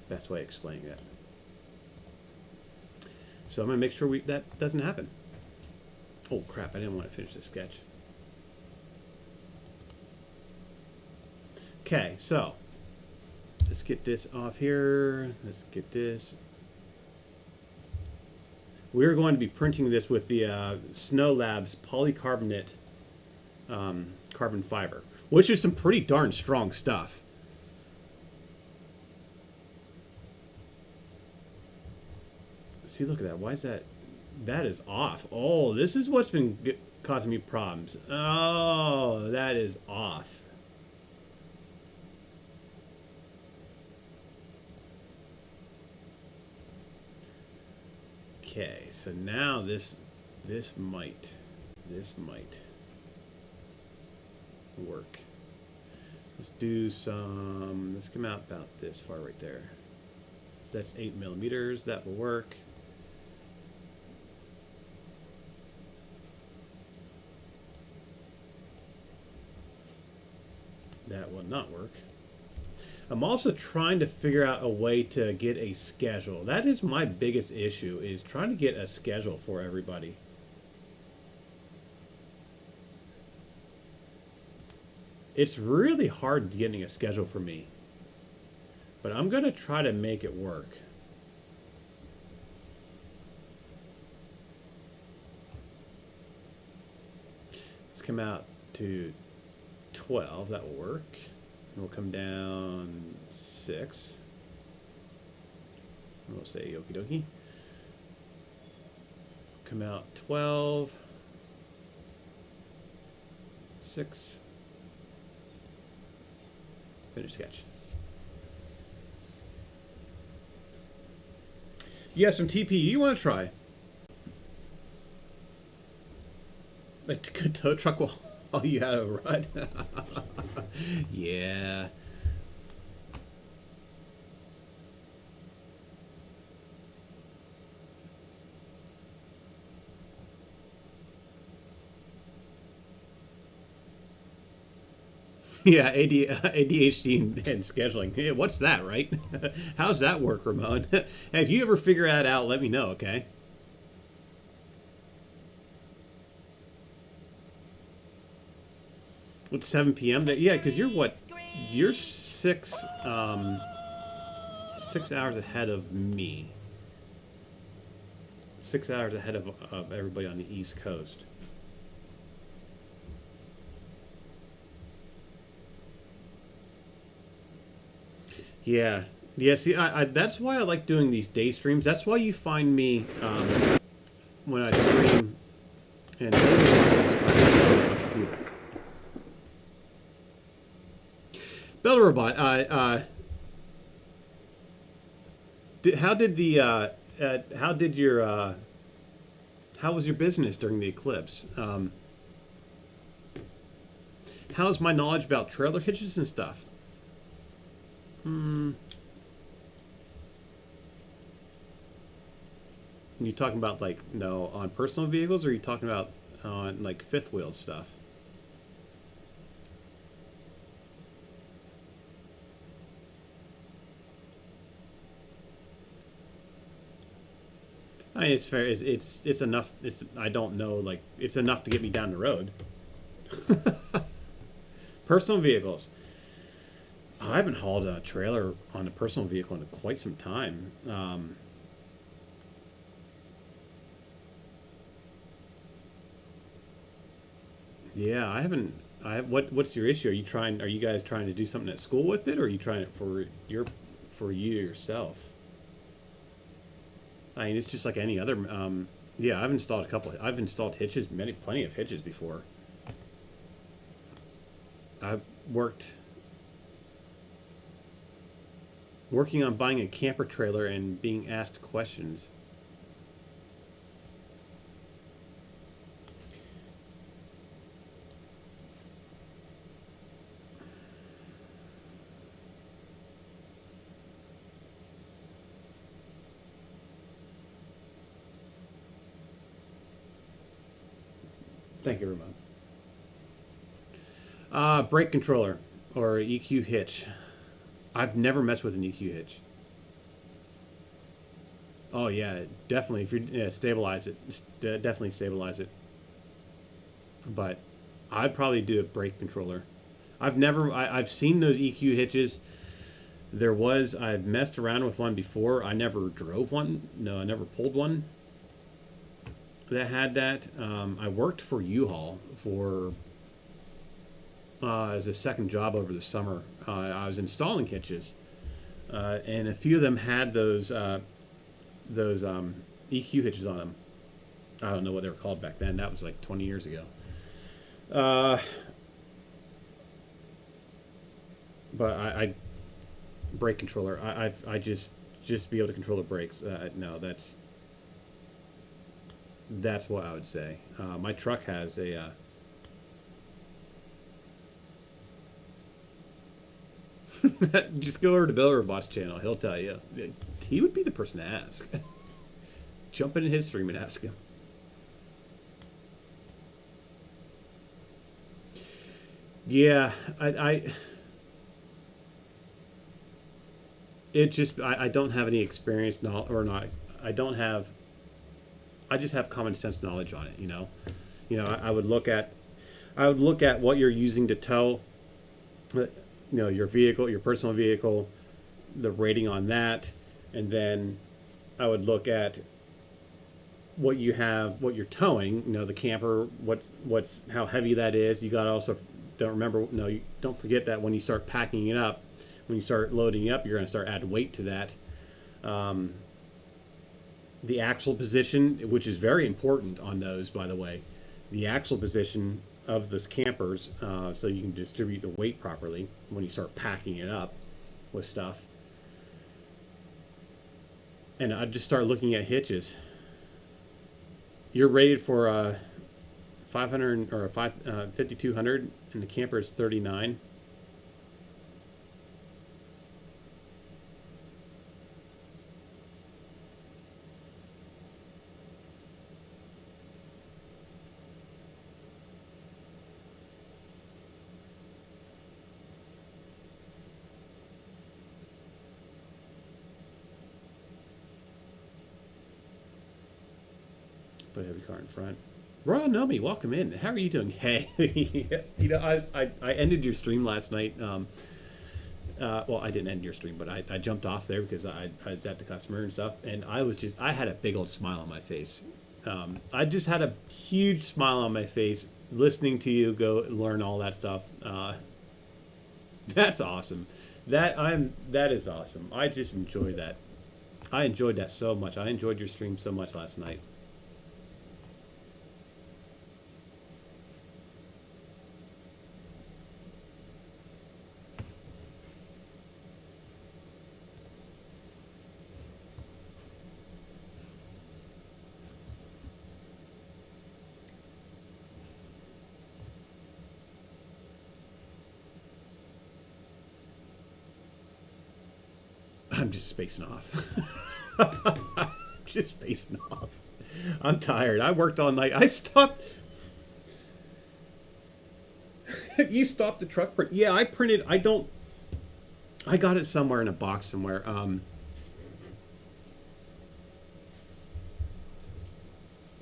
best way of explaining that. So I'm gonna make sure that doesn't happen. Oh crap! I didn't want to finish the sketch. Okay, so let's get this off here. Let's get this. We're going to be printing this with the Snow Labs polycarbonate carbon fiber, which is some pretty darn strong stuff. See, look at that. Why is that? That is off. Oh, this is what's been causing me problems. Oh, that is off. Okay, so now this might work. Let's do some. Let's come out about this far right there. So that's 8 millimeters. That will work. That will not work. I'm also trying to figure out a way to get a schedule. That is my biggest issue, is trying to get a schedule for everybody. It's really hard getting a schedule for me. But I'm going to try to make it work. Let's come out to 12. That will work. And we'll come down 6. And we'll say okie dokie. Come out 12. 6. Finish sketch. You got some TPU you want to try? A good tow truck while you had a rut? Yeah. Yeah, ADHD and scheduling. Yeah, what's that, right? How's that work, Ramon? Hey, if you ever figure that out, let me know, okay? It's 7 p.m. Yeah, because you're what? You're 6 hours ahead of me. 6 hours ahead of everybody on the East Coast. Yeah. Yeah, see, that's why I like doing these day streams. That's why you find me when I stream and my computer. Builder Robot, how was your business during the eclipse? How's my knowledge about trailer hitches and stuff? You talking about like on personal vehicles, or are you talking about on like fifth wheel stuff? I mean, it's fair. It's enough. I don't know. Like, it's enough to get me down the road. Personal vehicles. I haven't hauled a trailer on a personal vehicle in quite some time. Yeah, I haven't. What's your issue? Are you guys trying to do something at school with it, or are you trying it for you yourself? I mean, it's just like any other. Yeah, I've installed I've installed hitches, plenty of hitches before. I've working on buying a camper trailer and being asked questions. Thank you, Ramon. Brake controller or EQ hitch. I've never messed with an EQ hitch. Oh yeah, definitely. If you stabilize it, definitely stabilize it. But I'd probably do a brake controller. I've seen those EQ hitches. I've messed around with one before. I never drove one. No, I never pulled one that had that. I worked for U-Haul as a second job over the summer. I was installing hitches, and a few of them had those EQ hitches on them. I don't know what they were called back then. That was like 20 years ago. But I brake controller. I just be able to control the brakes. No, that's what I would say. My truck has a. Just go over to Bill Robot's channel. He'll tell you. He would be the person to ask. Jump into his stream and ask him. Yeah, I don't have any experience, I don't have. I just have common sense knowledge on it. I would look at what you're using to tow. you know, your vehicle, your personal vehicle, the rating on that, and then I would look at what you have, what you're towing. You know, the camper, what's how heavy that is. You got to also don't remember. No, you don't forget that when you start packing it up, when you start loading it up, you're going to start adding weight to that. The axle position, which is very important on those, by the way, the axle position of those campers, so you can distribute the weight properly when you start packing it up with stuff. And I'd just start looking at hitches. You're rated for 500 or 5200, and the camper is 39. Put a heavy car in front. Royal Nomi, welcome in. How are you doing? Hey, you know, I ended your stream last night. Well, I didn't end your stream, but I jumped off there because I was at the customer and stuff, and I had a big old smile on my face. I just had a huge smile on my face listening to you go learn all that stuff. That's awesome. That is awesome. I just enjoy that. I enjoyed that so much. I enjoyed your stream so much last night. I'm just spacing off. Just spacing off. I'm tired. I worked all night. I stopped. You stopped the truck print. Yeah, I printed. I got it somewhere in a box somewhere.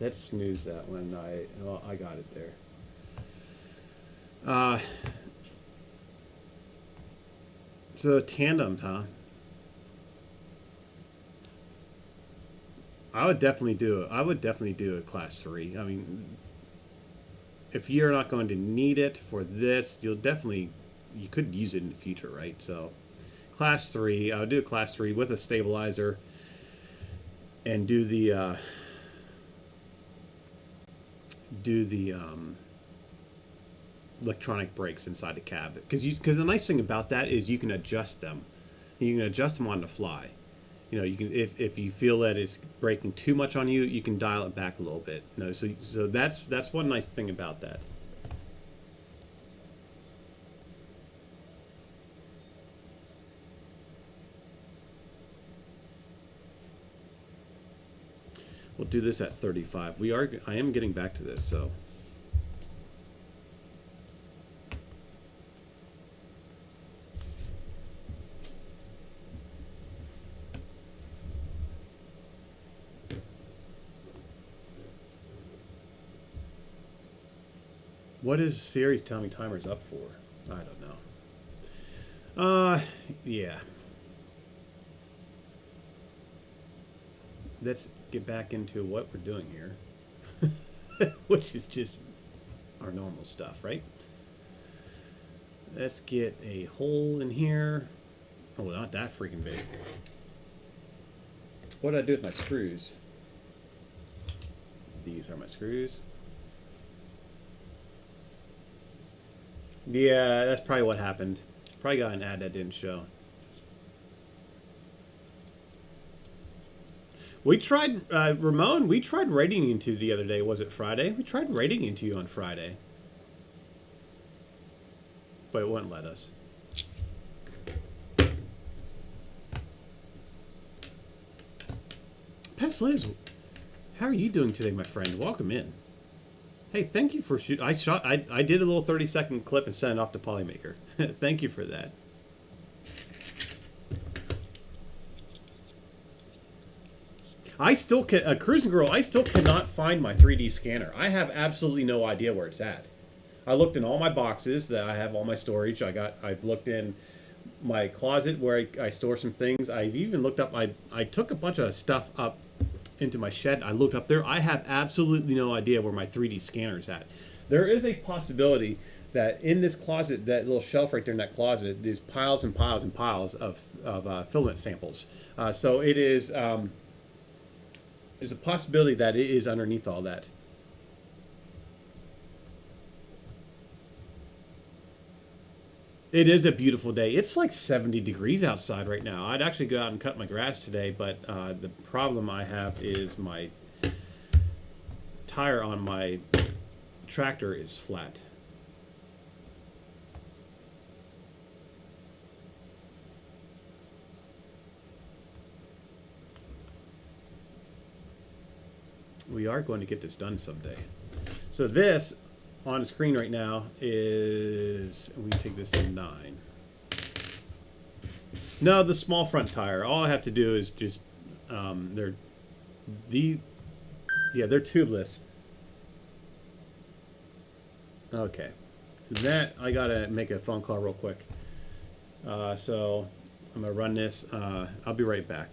Let's snooze that one. I got it there. So tandems, huh? I would definitely do it. I would definitely do a class 3. I mean, if you're not going to need it for this, you could use it in the future, right? So, class 3. I would do a class 3 with a stabilizer, and do the electronic brakes inside the cab. Because the nice thing about that is you can adjust them. You can adjust them on the fly. You know, you can if you feel that it's braking too much on you, you can dial it back a little bit. You know, so that's one nice thing about that. We'll do this at 35. I am getting back to this, so. What is Siri telling me timer's up for? I don't know. Yeah. Let's get back into what we're doing here. Which is just our normal stuff, right? Let's get a hole in here. Oh, not that freaking big. What did I do with my screws? These are my screws. Yeah, that's probably what happened. Probably got an ad that didn't show. We tried, Ramon, we tried rating into you the other day. Was it Friday? We tried rating into you on Friday. But it wouldn't let us. Pets Liz, how are you doing today, my friend? Welcome in. Hey, thank you for shooting. I did a little 30-second clip and sent it off to Polymaker. Thank you for that. I still can, Cruising Girl, I still cannot find my 3D scanner. I have absolutely no idea where it's at. I looked in all my boxes that I have all my storage. I've looked in my closet where I store some things. I've even looked up. I took a bunch of stuff up into my shed. I looked up there. I have absolutely no idea where my 3D scanner is at. There is a possibility that in this closet, that little shelf right there in that closet, there's piles and piles and piles of filament samples. So it is. There's a possibility that it is underneath all that. It is a beautiful day. It's like 70 degrees outside right now. I'd actually go out and cut my grass today, but the problem I have is my tire on my tractor is flat. We are going to get this done someday. So this on the screen right now is, we take this to 9. No, the small front tire. All I have to do is just they're tubeless. Okay, that I gotta make a phone call real quick. So I'm gonna run this. I'll be right back.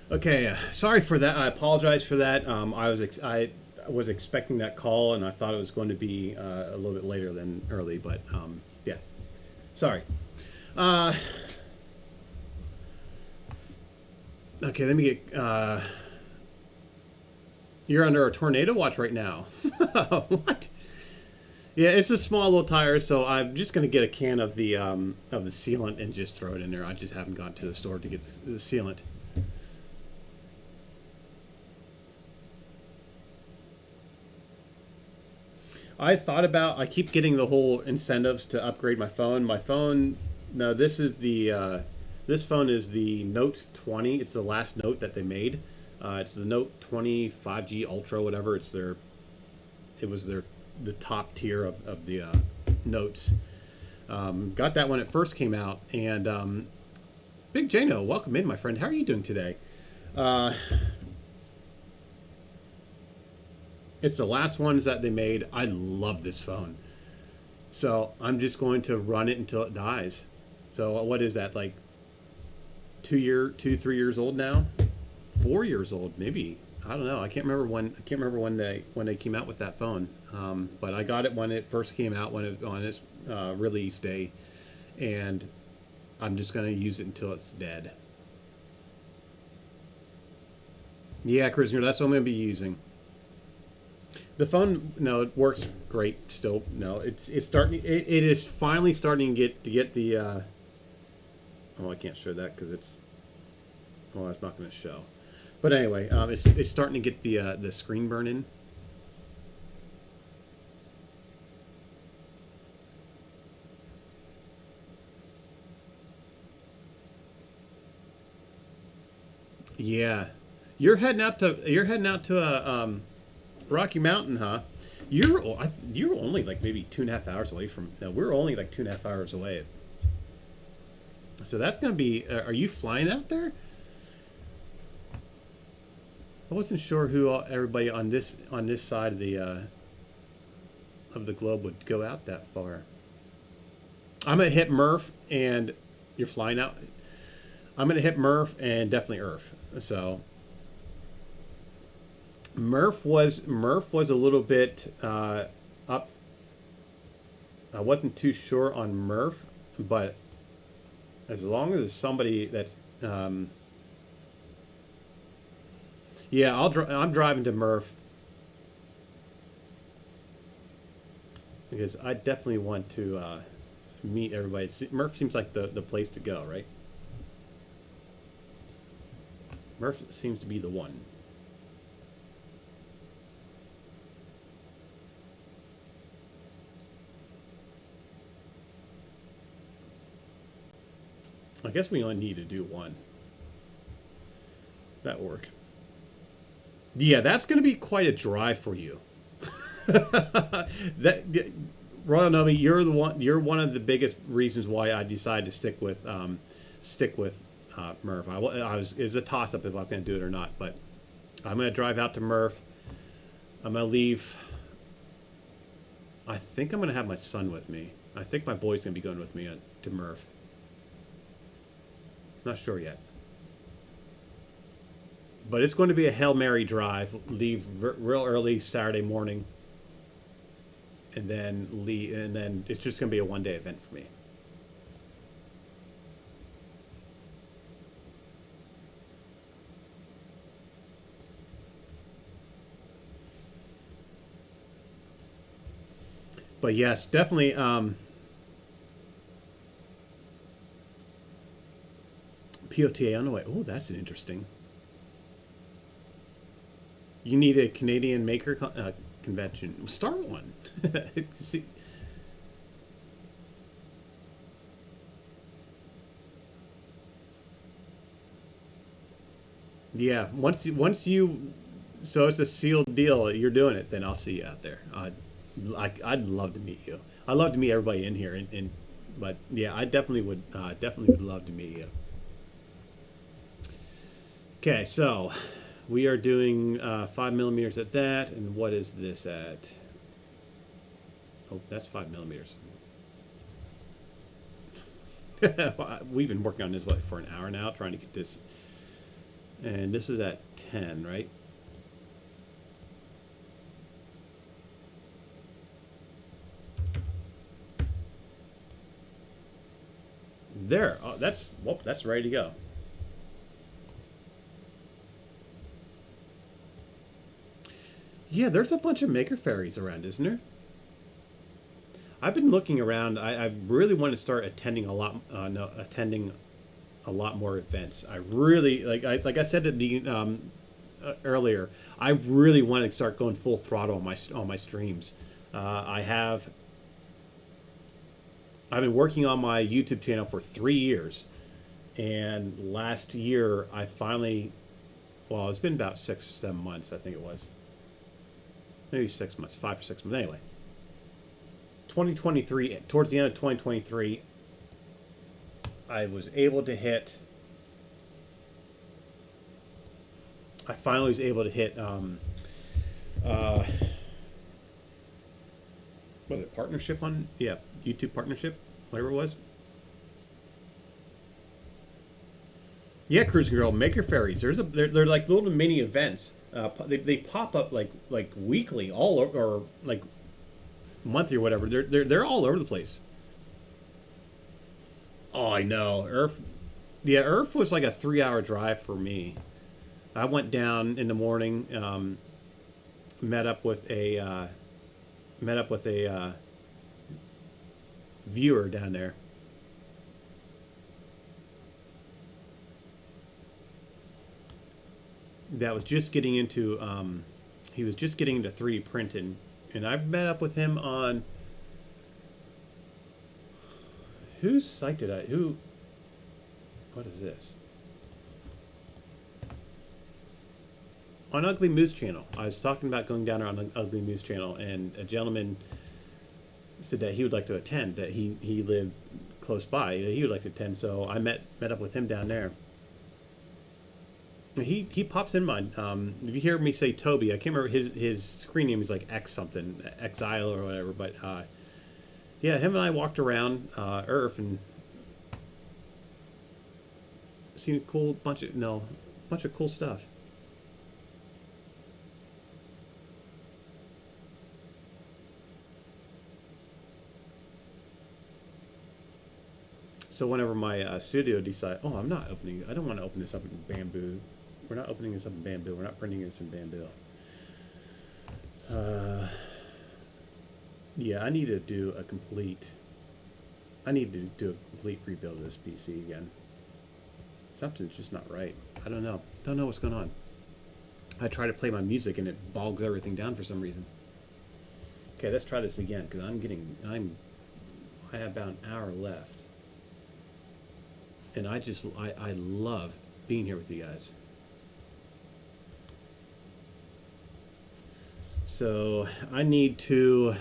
Okay, sorry for that. I apologize for that. I was expecting that call, and I thought it was going to be a little bit later than early, but yeah, sorry. Uh, okay, let me get. You're under a tornado watch right now. What? Yeah, it's a small little tire, so I'm just gonna get a can of the sealant and just throw it in there. I just haven't gone to the store to get the sealant. I keep getting the whole incentives to upgrade my phone. My phone, no, this phone is the Note 20. It's the last Note that they made. It's the Note 20 5G Ultra, whatever. The top tier of the Notes. Got that when it first came out, and Big Jano, welcome in, my friend. How are you doing today? It's the last ones that they made. I love this phone. So I'm just going to run it until it dies. So what is that, like 3 years old now? 4 years old, maybe. I don't know. I can't remember when they came out with that phone. But I got it when it first came out, on its release day, and I'm just gonna use it until it's dead. Yeah, Christopher, that's what I'm gonna be using. The phone, no, it works great still. No, it's starting. It is finally starting to get the. Oh, I can't show that because it's. Well, that's not going to show. But anyway, it's starting to get the screen burn in. Yeah, you're heading out to Rocky Mountain, huh? You're only like maybe 2.5 hours away from. No, we're only like 2.5 hours away. So that's gonna be. Are you flying out there? I wasn't sure who everybody on this side of the globe would go out that far. I'm gonna hit Murph, and you're flying out. I'm gonna hit Murph and definitely Earth. So Murph was a little bit up. I wasn't too sure on Murph, but as long as somebody that's yeah, I'm driving to Murph because I definitely want to meet everybody. Murph seems like the place to go, right? Murph seems to be the one. I guess we only need to do one. That work. Yeah, that's going to be quite a drive for you. that Royal Nomi, you're the one. You're one of the biggest reasons why I decided to stick with Murph. It was a toss up if I was going to do it or not, but I'm going to drive out to Murph. I'm going to leave. I think I'm going to have my son with me. I think my boy's going to be going with me to Murph. Not sure yet. But it's going to be a Hail Mary drive. Leave real early Saturday morning. And then leave, and then it's just going to be a one-day event for me. But yes, definitely POTA on the way. Oh, that's an interesting. You need a Canadian maker convention. Start one. See, yeah. Once you, so it's a sealed deal. You're doing it. Then I'll see you out there. I'd love to meet you. I'd love to meet everybody in here. But yeah, I definitely would love to meet you. Okay, so we are doing 5 millimeters at that, and what is this at? Oh, that's 5 millimeters. We've been working on this for an hour now, trying to get this, and this is at 10, right? There. Oh, that's ready to go. Yeah, there's a bunch of maker fairies around, isn't there? I've been looking around. I really want to start attending a lot. No, attending a lot more events. I really like I said at the earlier. I really want to start going full throttle on my streams. I have. I've been working on my YouTube channel for 3 years, and last year I finally. Well, it's been about 6, 7 months. I think it was. Maybe 6 months, 5 or 6 months. Anyway, 2023, towards the end of 2023, I was able to hit. I finally was able to hit. Was it partnership on? Yeah, YouTube partnership, whatever it was. Yeah, Cruising Girl, Maker Fairies. They're like little mini events. They pop up like weekly, all over, or like monthly or whatever. They're all over the place. Oh, I know. Yeah, Earth was like a 3 hour drive for me. I went down in the morning, met up with a viewer down there. that was just getting into he was just getting into 3D printing, and I met up with him on whose site did I who what is this? On Ugly Moose channel. I was talking about going down there on the Ugly Moose channel, and a gentleman said that he would like to attend, that he lived close by, that he would like to attend, so I met up with him down there. He pops in mind. If you hear me say Toby, I can't remember his screen name is like X something, Exile or whatever. But yeah, him and I walked around Earth and seen a bunch of cool stuff. So whenever my studio decide, oh, I don't want to open this up in Bamboo. We're not opening this up in Bamboo. We're not printing this in Bamboo. Yeah, I need to do a complete rebuild of this PC again. Something's just not right. I don't know. Don't know what's going on. I try to play my music and it bogs everything down for some reason. Okay, let's try this again because I have about an hour left. And I love being here with you guys. So I need to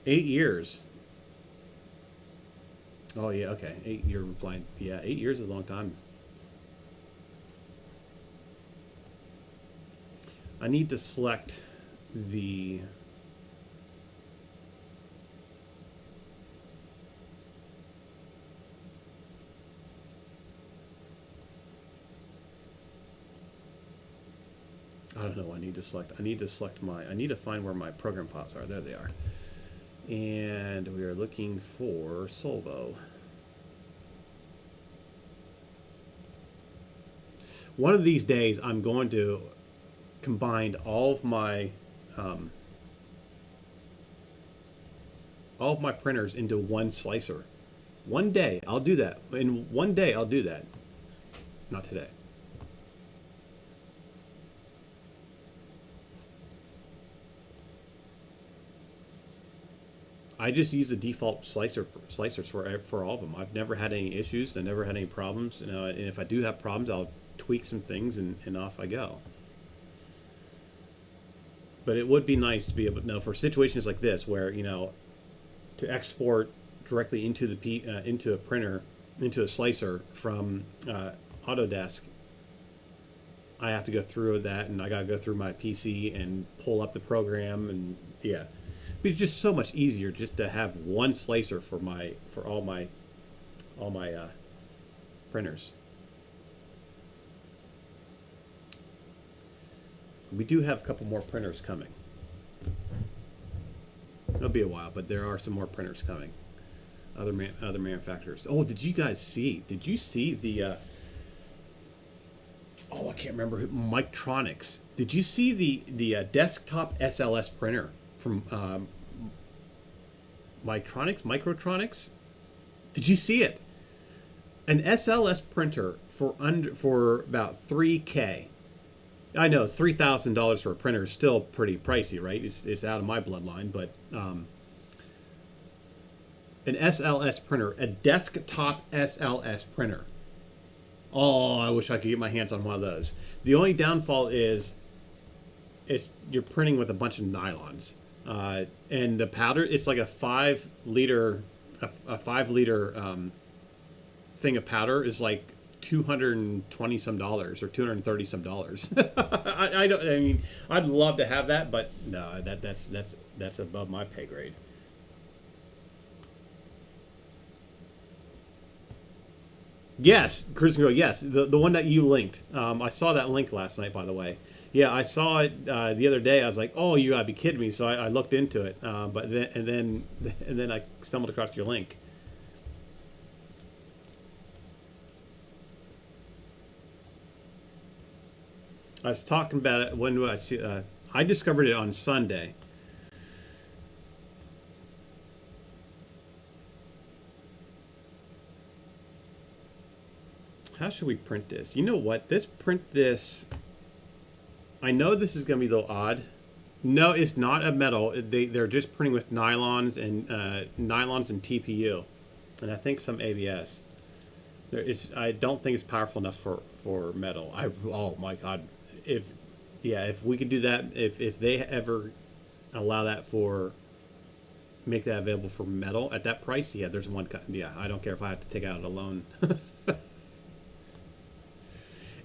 8 years. Oh yeah, okay. 8-year reply. Yeah, 8 years is a long time. I need to select the I don't know. I need to select I need to find where my program files are. There they are. And we are looking for Solvo. One of these days, I'm going to combine all of my printers into one slicer. One day, I'll do that. In one day, I'll do that. Not today. I just use the default slicers for all of them. I've never had any issues. I never had any problems. You know, and if I do have problems, I'll tweak some things and off I go. But it would be nice to be able to know for situations like this where, you know, to export directly into the into a printer, into a slicer from Autodesk, I have to go through that, and I got to go through my PC and pull up the program, and yeah. But it's just so much easier just to have one slicer for all my printers. We do have a couple more printers coming. It'll be a while, but there are some more printers coming. Other manufacturers. Oh, did you guys see? Did you see the? Oh, I can't remember. Micronics. Did you see the desktop SLS printer from Microtronics? Did you see it? An SLS printer for about $3K. I know $3,000 for a printer is still pretty pricey, right? It's out of my bloodline, but an SLS printer, a desktop SLS printer. Oh, I wish I could get my hands on one of those. The only downfall is you're printing with a bunch of nylons, and the powder. It's like a 5 liter thing of powder is like $220 some or $230 some. I don't. I mean, I'd love to have that, but no, that's above my pay grade. Yes, Cruise Control. Yes, the one that you linked. I saw that link last night, by the way. Yeah, I saw it the other day. I was like, "Oh, you gotta be kidding me!" So I looked into it, but then I stumbled across your link. I was talking about it. When do I see? I discovered it on Sunday. how should we print this? You know what? Print this. I know this is going to be a little odd. No, it's not a metal. They're just printing with nylons and TPU, and I think some ABS. I don't think it's powerful enough for metal. Oh my god, if we could do that, if they ever allow that make that available for metal at that price, yeah, there's one. Yeah, I don't care if I have to take out a loan.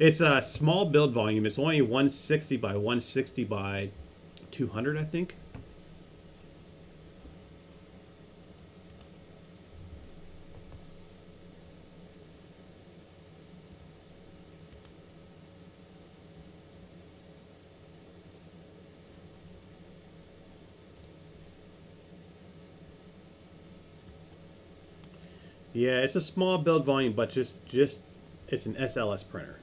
It's a small build volume. It's only 160 by 160 by 200, I think. Yeah, it's a small build volume, but just it's an SLS printer.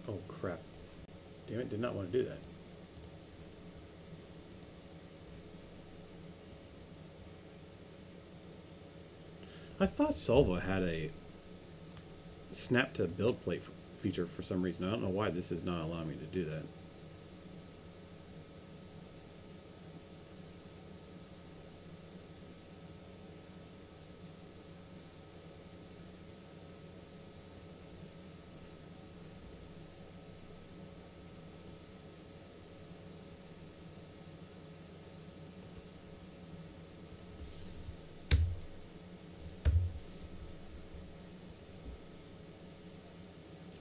Oh crap. Damn it, did not want to do that. I thought Solva had a snap to build plate feature for some reason. I don't know why this is not allowing me to do that.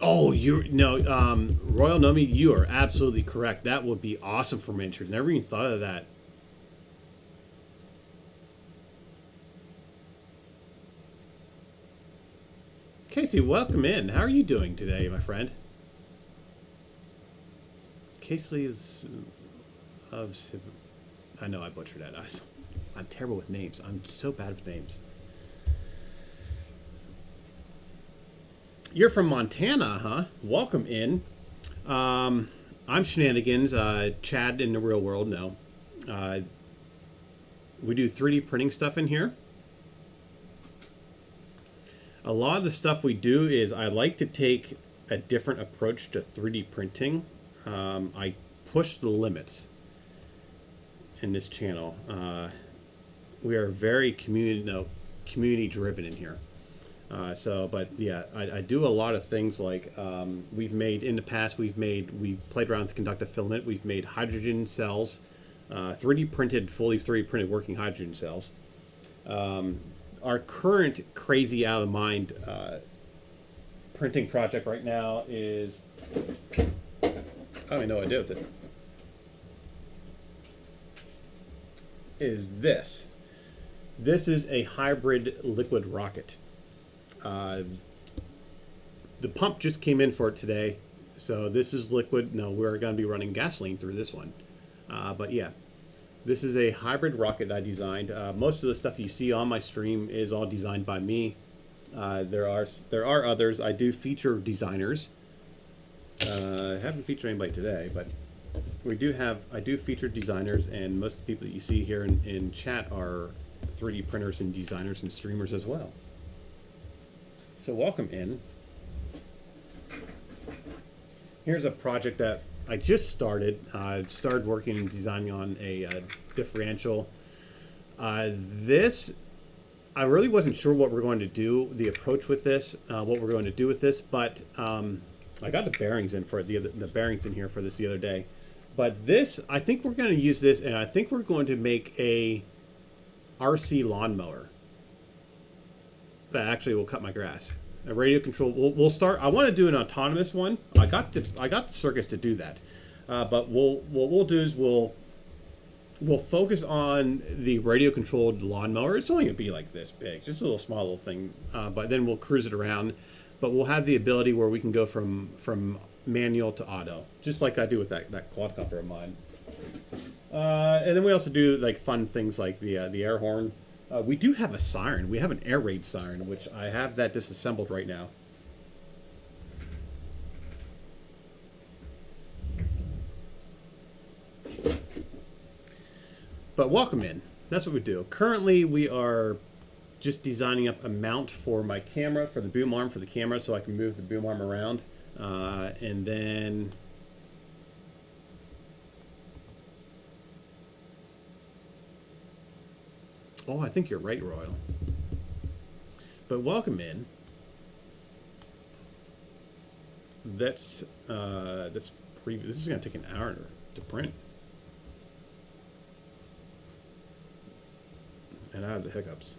Oh, Royal Nomi, you are absolutely correct. That would be awesome for miniatures. Never even thought of that. Casey, welcome in. How are you doing today, my friend? Casey is I know I butchered that. I'm terrible with names. I'm so bad with names. You're from Montana, huh? Welcome in. I'm Shenanigans. Chad in the real world, no. We do 3D printing stuff in here. A lot of the stuff we do is I like to take a different approach to 3D printing. I push the limits in this channel. We are very community driven in here. But yeah, I do a lot of things like we've made in the past. We played around with the conductive filament. We've made hydrogen cells, 3D printed, fully 3D printed working hydrogen cells. Our current crazy out of mind printing project right now is I don't even know what I did with it. Is this? This is a hybrid liquid rocket. The pump just came in for it today, so this is liquid. No, we're going to be running gasoline through this one. But yeah, this is a hybrid rocket I designed. Most of the stuff you see on my stream is all designed by me. There are others. I do feature designers. I haven't featured anybody today, but I do feature designers, and most of the people that you see here in chat are 3D printers and designers and streamers as well. So welcome in. Here's a project that I just started. I started working and designing on a differential. This, I really wasn't sure what we're going to do, the approach with this, what we're going to do with this, but I got the bearings in for it, the bearings in here for this the other day. But this, I think we're going to use this, and I think we're going to make a RC lawnmower that actually will cut my grass. A radio control. We'll start. I want to do an autonomous one. I got the circuits to do that. But what we'll do is we'll focus on the radio controlled lawnmower. It's only gonna be like this big, just a little small little thing. But then we'll cruise it around. But we'll have the ability where we can go from manual to auto, just like I do with that quadcopter of mine. And then we also do like fun things like the air horn. We do have a siren. We have an air raid siren, which I have that disassembled right now. But welcome in. That's what we do. Currently, we are just designing up a mount for my camera, for the boom arm for the camera, so I can move the boom arm around. And then oh, I think you're right, Royal. But welcome in. That's this is going to take an hour to print. And I have the hiccups.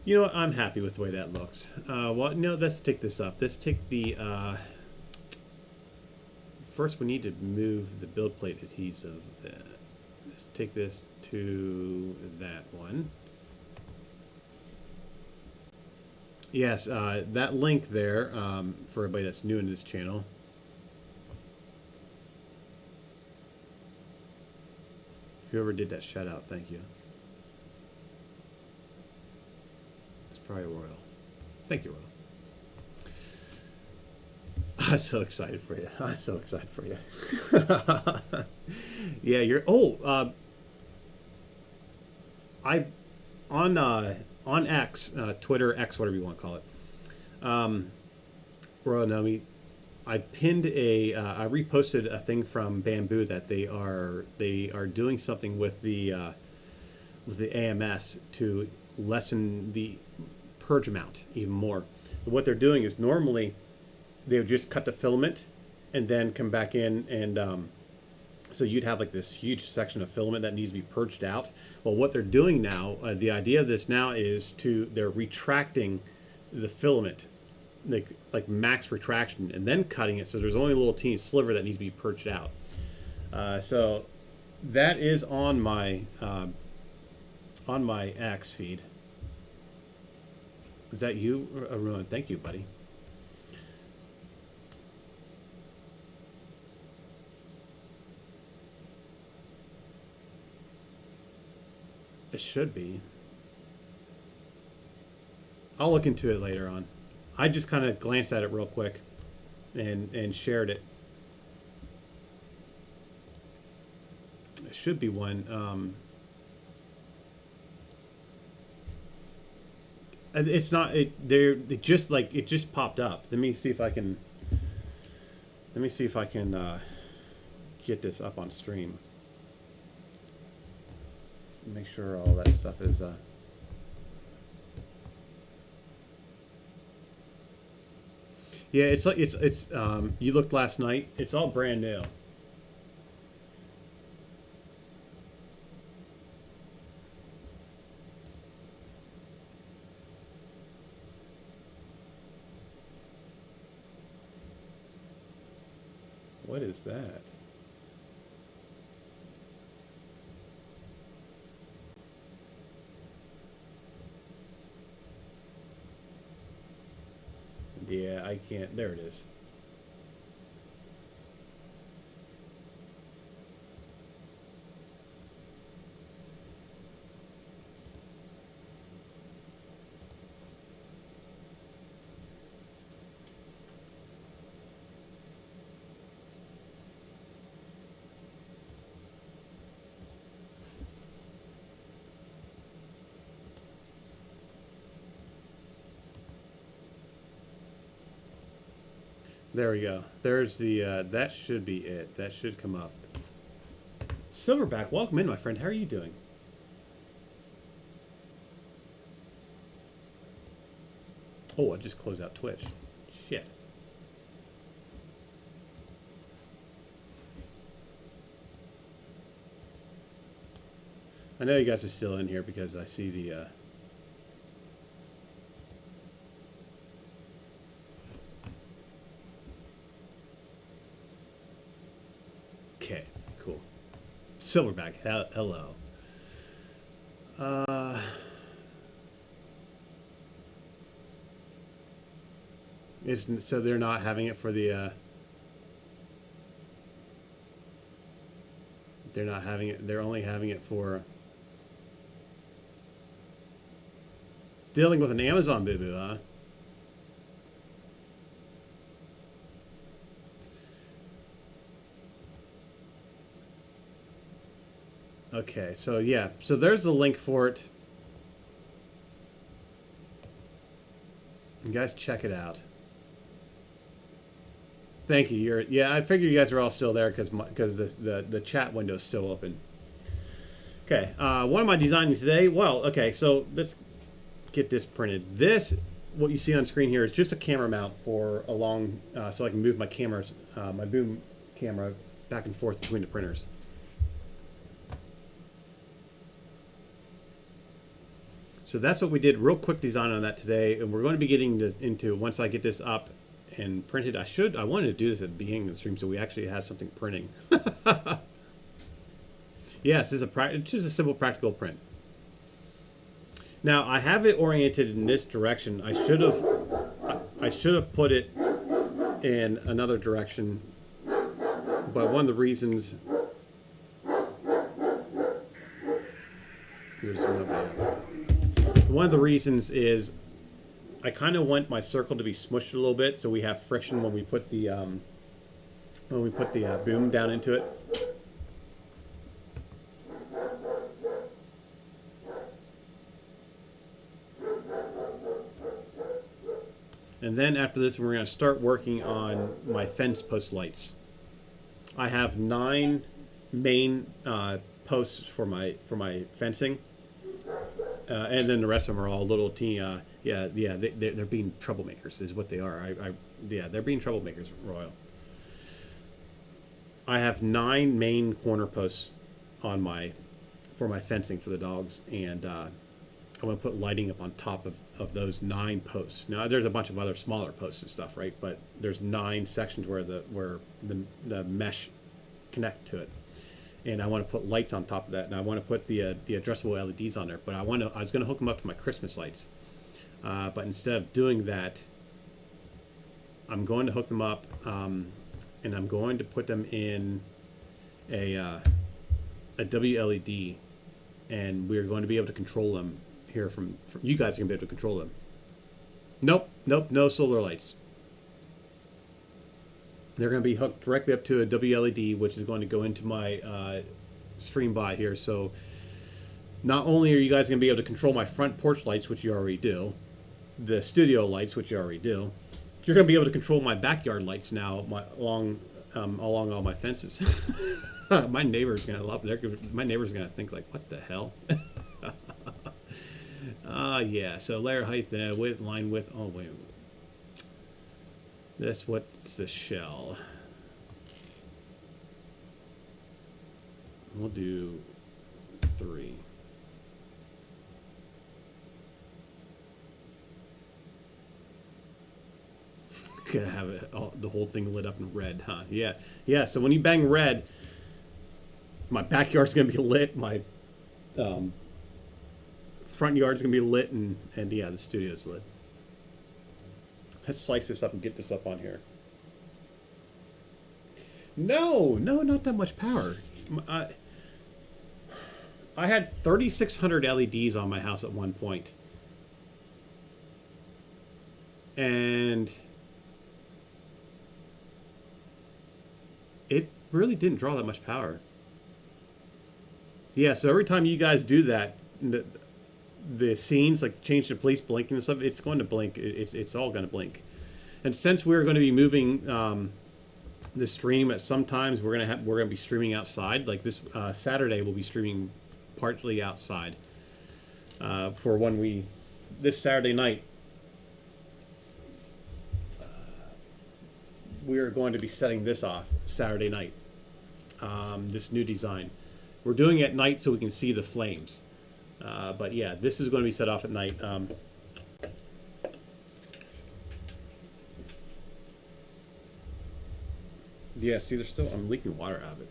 You know what? I'm happy with the way that looks. Well, no, let's take this up. Let's take the... first, we need to move the build plate adhesive. Let's take this to that one. Yes, that link there, for everybody that's new in this channel. Whoever did that, shout out, thank you. It's probably Royal. Thank you, Royal. I'm so excited for you. I'm so excited for you. Yeah, you're... Oh, I... On X, Twitter, X, whatever you want to call it. Royal Nomi, I pinned I reposted a thing from Bamboo that they are doing something with the AMS to lessen the purge amount even more. But what they're doing is normally they would just cut the filament and then come back in and so you'd have like this huge section of filament that needs to be purged out. Well, what they're doing now, the idea of this now is they're retracting the filament, like max retraction, and then cutting it so there's only a little teeny sliver that needs to be purged out. So that is on my X feed. Is that you, Arun? Thank you, buddy. It should be. I'll look into it later on. I just kind of glanced at it real quick and shared it. It should be one. It's not. It just popped up. Let me see if I can get this up on stream. Make sure all that stuff is yeah, it's like it's you looked last night. It's all brand new. What is that? Yeah, I can't. There it is. There we go. There's the, that should be it. That should come up. Silverback, welcome in, my friend. How are you doing? Oh, I just closed out Twitch. Shit. I know you guys are still in here because I see the, Okay, cool. Silverback, hello. So they're not having it for the, they're not having it, they're only having it for dealing with an Amazon boo-boo, huh? Okay, so yeah, so there's the link for it. You guys check it out. Thank you. Yeah. I figured you guys are all still there because the chat window is still open. Okay. What am I designing today? Well, okay. So let's get this printed. What you see on screen here is just a camera mount for a long, so I can move my cameras, my boom camera, back and forth between the printers. So that's what we did. Real quick design on that today, and we're going to be getting into once I get this up and printed. I wanted to do this at the beginning of the stream so we actually have something printing. Yes, it's just a simple practical print. Now I have it oriented in this direction. I should have put it in another direction, but one of the reasons there's nobody out there. One of the reasons is I kind of want my circle to be smushed a little bit, so we have friction when we put the boom down into it. And then after this, we're going to start working on my fence post lights. I have 9 main posts for my fencing. And then the rest of them are all little teeny, they're being troublemakers is what they are. They're being troublemakers, Royal. I have 9 main corner posts on for my fencing for the dogs, and I want to put lighting up on top of those 9 posts. Now there's a bunch of other smaller posts and stuff, right? But there's 9 sections where the mesh connect to it. And I want to put lights on top of that, and I want to put the addressable LEDs on there. But I was going to hook them up to my Christmas lights, but instead of doing that, I'm going to hook them up, and I'm going to put them in a WLED, and we're going to be able to control them here from you guys are going to be able to control them. Nope, no solar lights. They're going to be hooked directly up to a WLED, which is going to go into my stream bot here. So not only are you guys going to be able to control my front porch lights, which you already do, the studio lights, which you already do, you're going to be able to control my backyard lights now along all my fences. My neighbor's going to love it. My neighbor's going to think like, what the hell? Yeah. So layer height, width, line width. Oh, wait. What's the shell? We'll do 3. Gonna have the whole thing lit up in red, huh? Yeah. So when you bang red, my backyard's gonna be lit. My front yard's gonna be lit, and yeah, the studio's lit. Let's slice this up and get this up on here. No, not that much power. I had 3,600 LEDs on my house at one point. And it really didn't draw that much power. Yeah, so every time you guys do that, the scenes, like change to police blinking and stuff, it's going to blink. It's all going to blink. And since we're going to be moving the stream at some times, we're going to be streaming outside. Like this Saturday, we'll be streaming partly outside for this Saturday night. We're going to be setting this off Saturday night. This new design. We're doing it at night so we can see the flames. But yeah, this is going to be set off at night. Yeah, see, I'm leaking water out of it.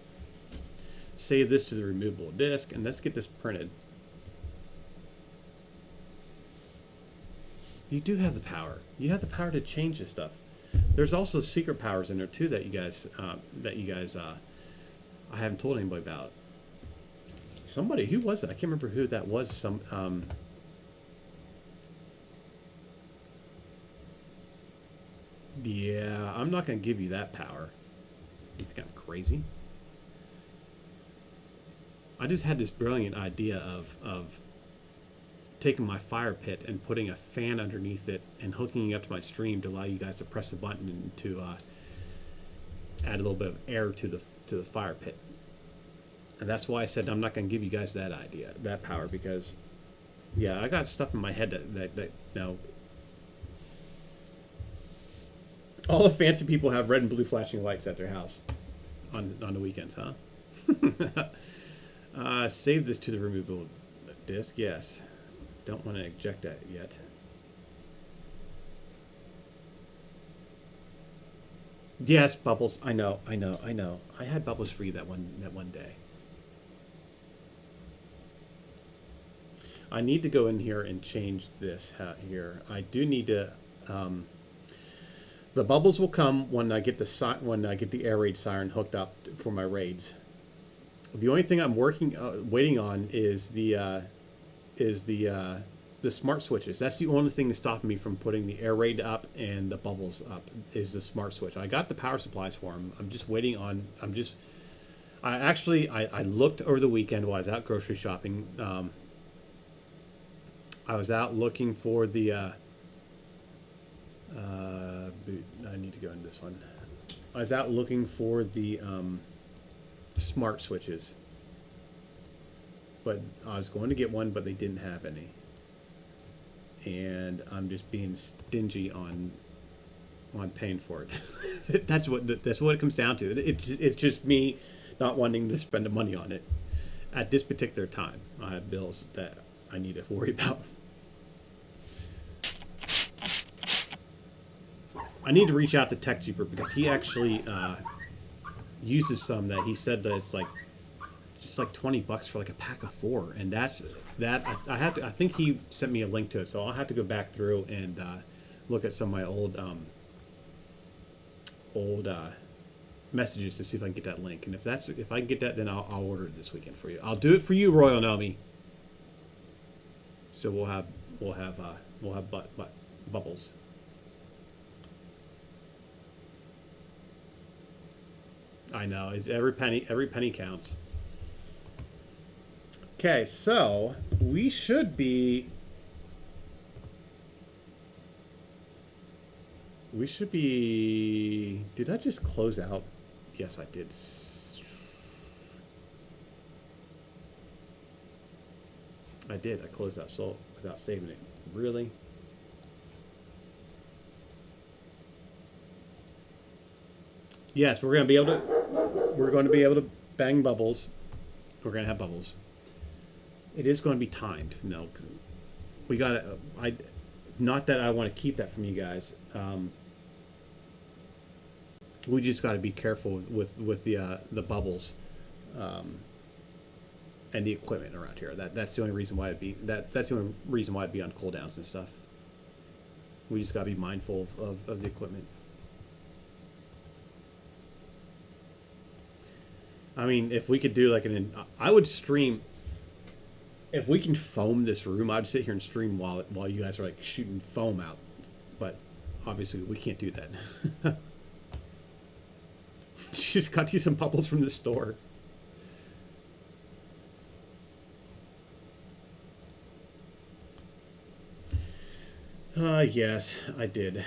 Save this to the removable disc, and let's get this printed. You do have the power. You have the power to change this stuff. There's also secret powers in there too that you guys I haven't told anybody about. Somebody, who was it? I can't remember who that was. Yeah, I'm not going to give you that power. You think I'm crazy? I just had this brilliant idea of taking my fire pit and putting a fan underneath it and hooking it up to my stream to allow you guys to press a button and to add a little bit of air to the fire pit. And that's why I said I'm not going to give you guys that idea, that power, because yeah, I got stuff in my head that now all the fancy people have red and blue flashing lights at their house on the weekends, huh? Save this to the removable disk. Yes. Don't want to eject that yet. Yes, Bubbles. I know. I had Bubbles for you that one day. I need to go in here and change this here. I do need to. The bubbles will come when I get the air raid siren hooked up for my raids. The only thing I'm waiting on is the smart switches. That's the only thing that's stopping me from putting the air raid up and the bubbles up is the smart switch. I got the power supplies for them. I'm just waiting on. I looked over the weekend while I was out grocery shopping. I was out looking for the. I need to go into this one. I was out looking for the smart switches, but I was going to get one, but they didn't have any, and I'm just being stingy on paying for it. That's what it comes down to. It's just me not wanting to spend the money on it at this particular time. I have bills that I need to worry about. I need to reach out to TechJeeper because he actually uses some that he said that it's like just like $20 for like a pack of 4, and that's I have to. I think he sent me a link to it, so I'll have to go back through and look at some of my old messages to see if I can get that link. And if I can get that, then I'll order it this weekend for you. I'll do it for you, Royal Nomi. So we'll have bubbles. I know, every penny counts. Okay, so we should be did I just close out? Yes, I did. I closed out Soul without saving it. Really? Yes, we're going to be able to bang bubbles. We're going to have bubbles. It is going to be timed. No, we got to. Not that I want to keep that from you guys. We just got to be careful with the bubbles, and the equipment around here. That's the only reason why that's the only reason why it'd be on cooldowns and stuff. We just got to be mindful of the equipment. I mean, if we could do like I would stream. If we can foam this room, I'd sit here and stream while you guys are like shooting foam out. But obviously, we can't do that. She just got you some bubbles from the store. Yes, I did.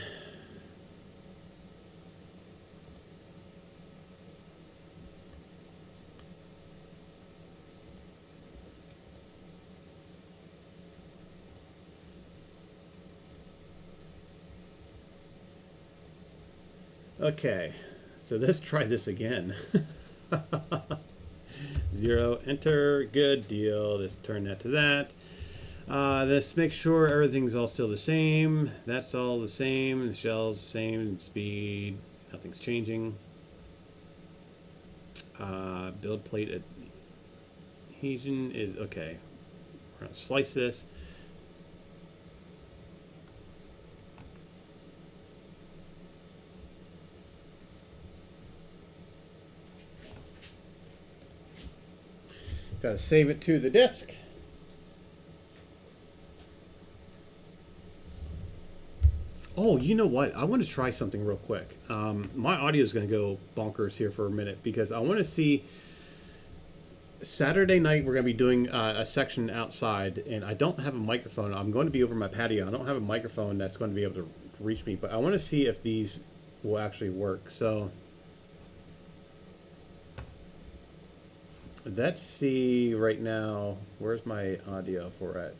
Okay, so let's try this again. 0, enter, good deal. Let's turn that to that. Let's make sure everything's all still the same. That's all the same. The shell's the same. Speed, nothing's changing. Build plate adhesion is okay. We're gonna slice this. Got to save it to the disk. Oh, you know what? I want to try something real quick. My audio is going to go bonkers here for a minute because I want to see Saturday night we're going to be doing a section outside, and I don't have a microphone. I'm going to be over my patio. I don't have a microphone that's going to be able to reach me, but I want to see if these will actually work. So let's see right now. Where's my audio for it?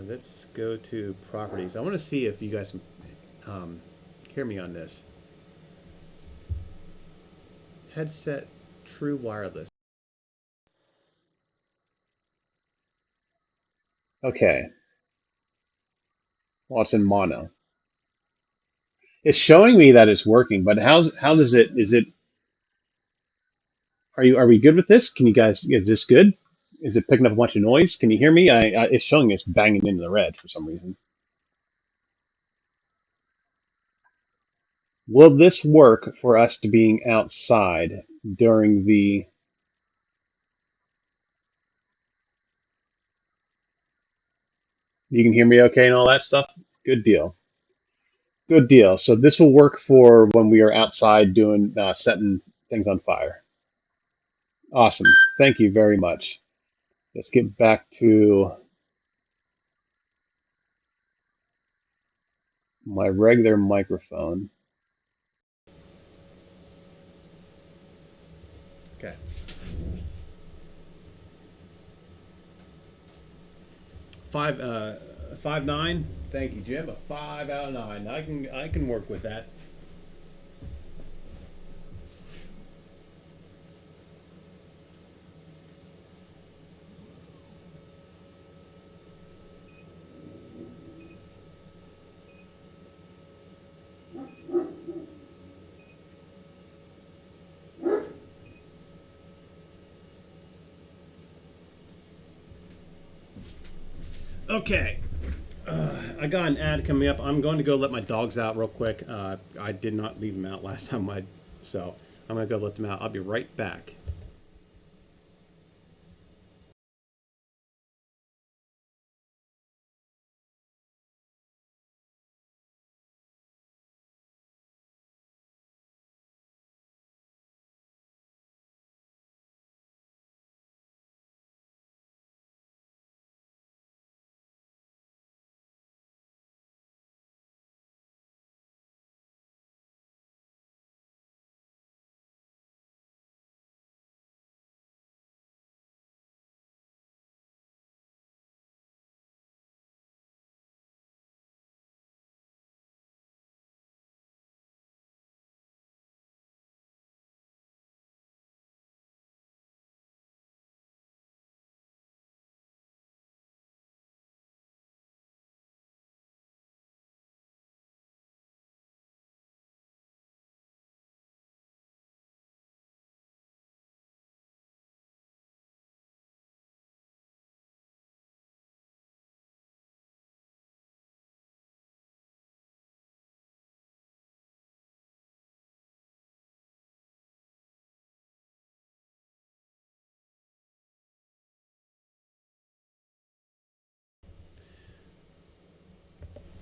Let's go to properties. I want to see if you guys um, hear me on this. Headset true wireless. Okay. Well, it's in mono. It's showing me that it's working, but how does it? Is it? Are we good with this? Can you guys? Is this good? Is it picking up a bunch of noise? Can you hear me? It's showing it's banging into the red for some reason. Will this work for us to being outside during the? You can hear me okay and all that stuff. Good deal. Good deal. So this will work for when we are outside doing setting things on fire. Awesome. Thank you very much. Let's get back to my regular microphone. Okay. 5'9". Thank you, Jim. A 5 out of 9. I can work with that. Okay. I got an ad coming up. I'm going to go let my dogs out real quick. I did not leave them out last time, so I'm going to go let them out. I'll be right back.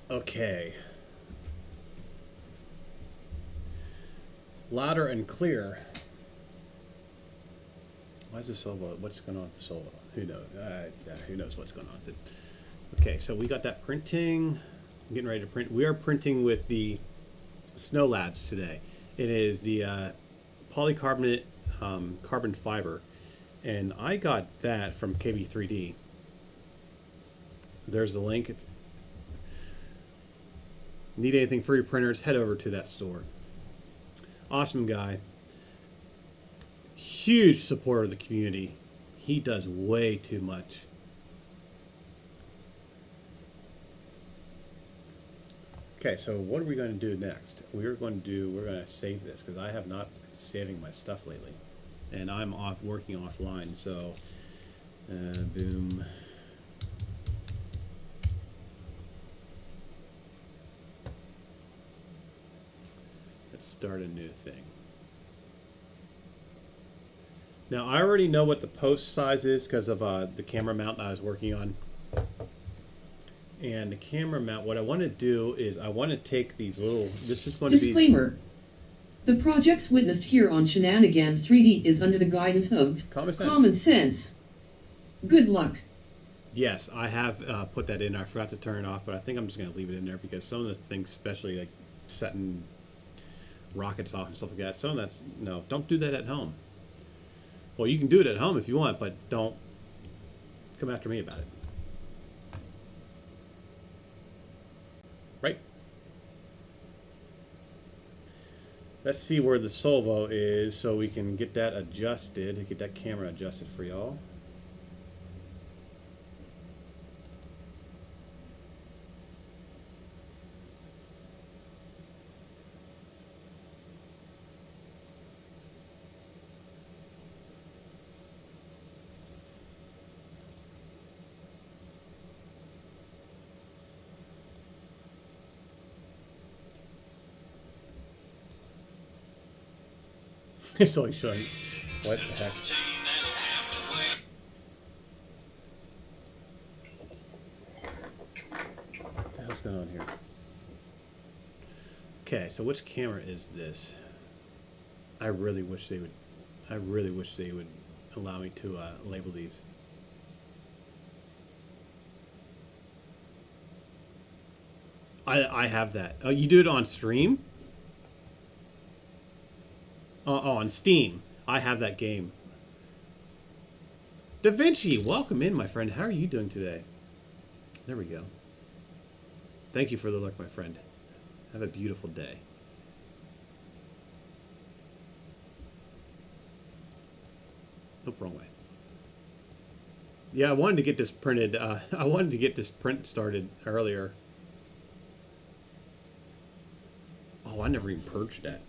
Okay. Louder and clear. Why is the solo? What's going on with the solo? Who knows? Who knows what's going on with it? Okay, so we got that printing. I'm getting ready to print. We are printing with the Snow Labs today. It is the polycarbonate carbon fiber, and I got that from KB3D. There's the link. Need anything for your printers? Head over to that store. Awesome guy. Huge supporter of the community. He does way too much. Okay, so what are we going to do next? We're going to save this because I have not been saving my stuff lately, and I'm working offline. So, boom. Let's start a new thing. Now I already know what the post size is because of the camera mount I was working on, And the camera mount, what I want to do is I want to take these little, this is going to be... Disclaimer. The projects witnessed here on Shenanigans 3D is under the guidance of Common Sense. Good luck. Yes, I have put that in. I forgot to turn it off, but I think I'm just going to leave it in there because some of the things, especially like setting rockets off and stuff like that, some of that's, no, don't do that at home. Well, you can do it at home if you want, but don't come after me about it. Right? Let's see where the Solvo is so we can get that adjusted, get that camera adjusted for y'all. It's only showing. What the heck? What the hell's going on here? Okay, so which camera is this? I really wish they would. I really wish they would allow me to label these. I have that. Oh, you do it on stream? Oh, on Steam. I have that game. Da Vinci, welcome in, my friend. How are you doing today? There we go. Thank you for the look, my friend. Have a beautiful day. Nope, wrong way. Yeah, I wanted to get this printed. I wanted to get this print started earlier. Oh, I never even purged that.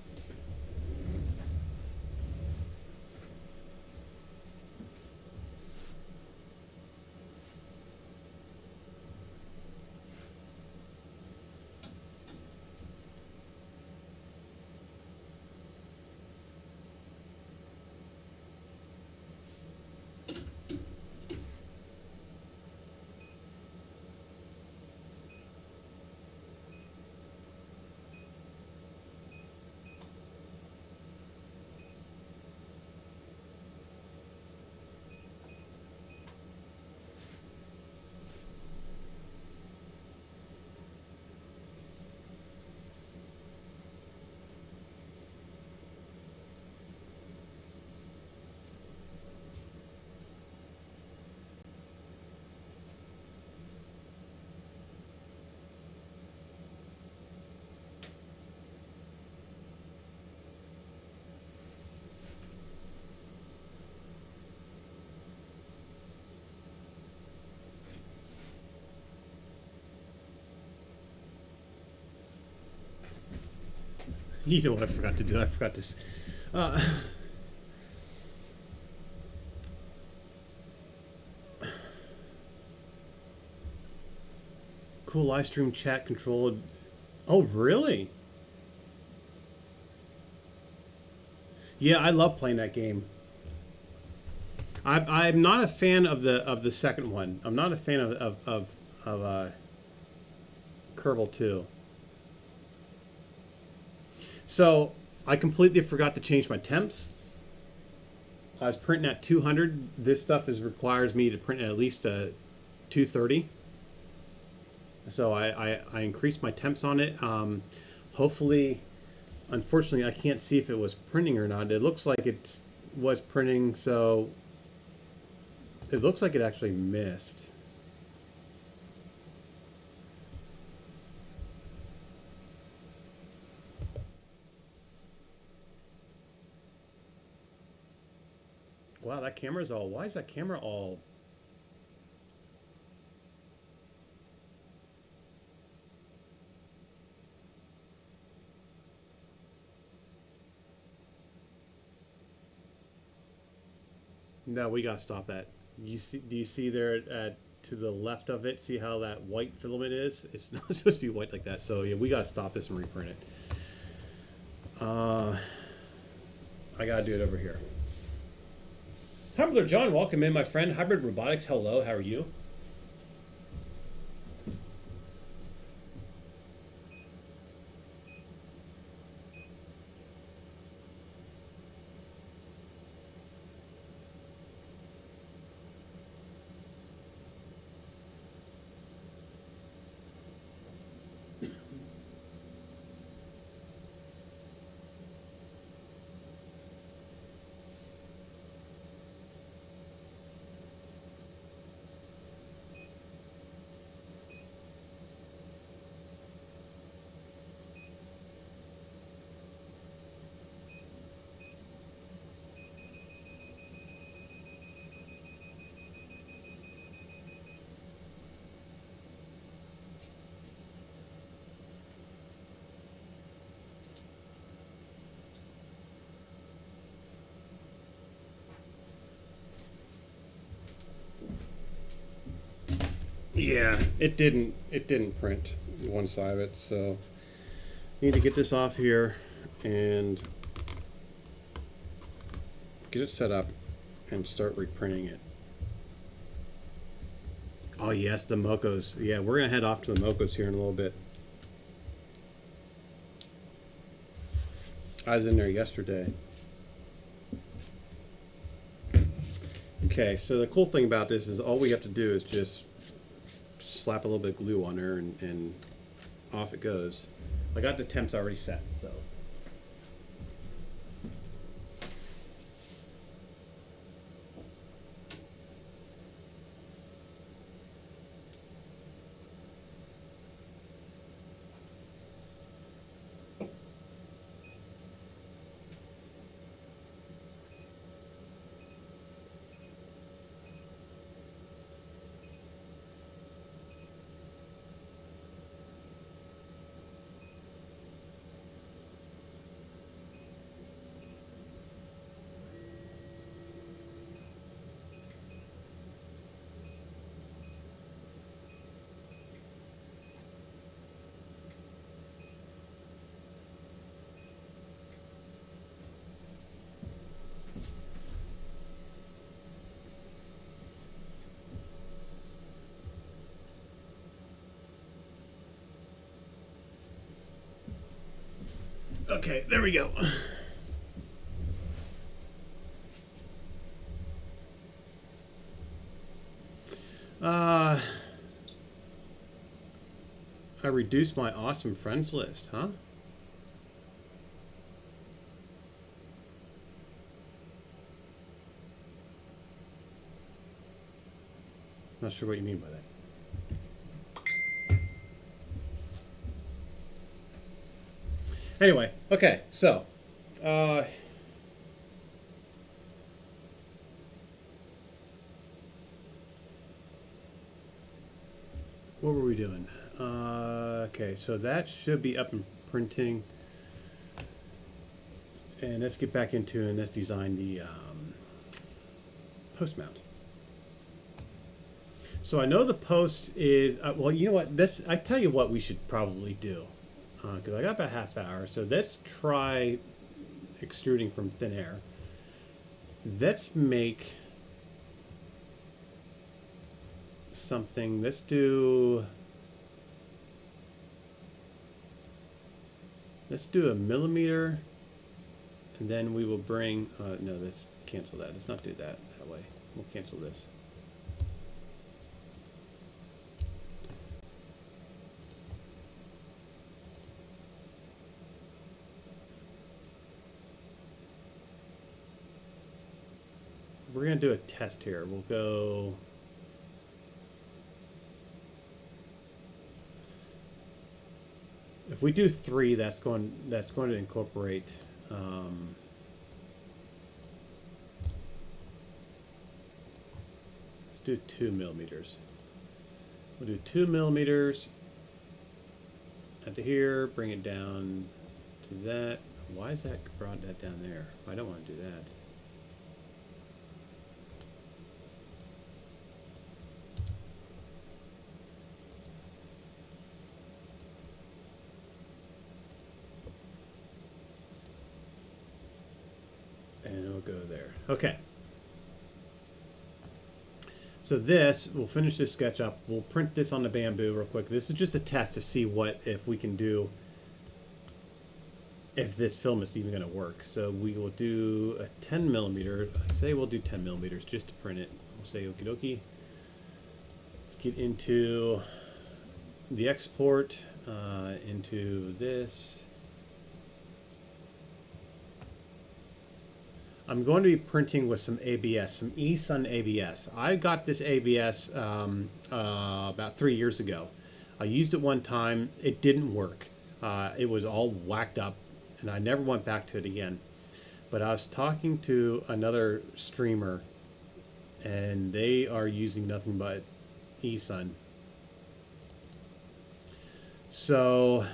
You know what I forgot to do? I forgot this. Cool live stream chat controlled. Oh, really? Yeah, I love playing that game. I'm not a fan of the second one. I'm not a fan of Kerbal 2. So I completely forgot to change my temps. I was printing at 200. This stuff requires me to print at least 230. So I increased my temps on it. Hopefully, unfortunately, I can't see if it was printing or not. It looks like it was printing, so it looks like it actually missed. Wow, that camera's all... Why is that camera all... No, we gotta stop that. You see? Do you see there to the left of it? See how that white filament is? It's not supposed to be white like that. So yeah, we gotta stop this and reprint it. I gotta do it over here. Humbler John, welcome in, my friend. Hybrid Robotics, hello. How are you? Yeah, it didn't print one side of it, so need to get this off here and get it set up and start reprinting it. Oh yes, the Mocos. Yeah, we're gonna head off to the Mocos here in a little bit. I was in there yesterday. Okay, so the cool thing about this is all we have to do is just slap a little bit of glue on there and off it goes. I got the temps already set, so. Okay, there we go. I reduced my awesome friends list, huh? Not sure what you mean by that. Anyway, okay, so what were we doing? Okay, so that should be up and printing. And let's get back into and let's design the post mount. So I know the post is, well, you know what, I tell you what we should probably do. Because I got about half hour, so let's try extruding from thin air. Let's make something, let's do a millimeter, and then we will bring, no, let's cancel that. Let's not do that way. We'll cancel this. We're going to do a test here. We'll go... If we do 3, that's going to incorporate let's do 2 millimeters. We'll do 2 millimeters at here, bring it down to that. Why is that brought that down there? I don't want to do that. And it'll go there. Okay. So this, we'll finish this sketch up. We'll print this on the bamboo real quick. This is just a test to see if we can do, if this film is even going to work. So we will do a 10 millimeter. I say we'll do 10 millimeters just to print it. We'll say okie dokie. Let's get into the export, into this. I'm going to be printing with some ABS, some eSun ABS. I got this ABS about 3 years ago. I used it one time. It didn't work. It was all whacked up, and I never went back to it again. But I was talking to another streamer, and they are using nothing but eSun. So...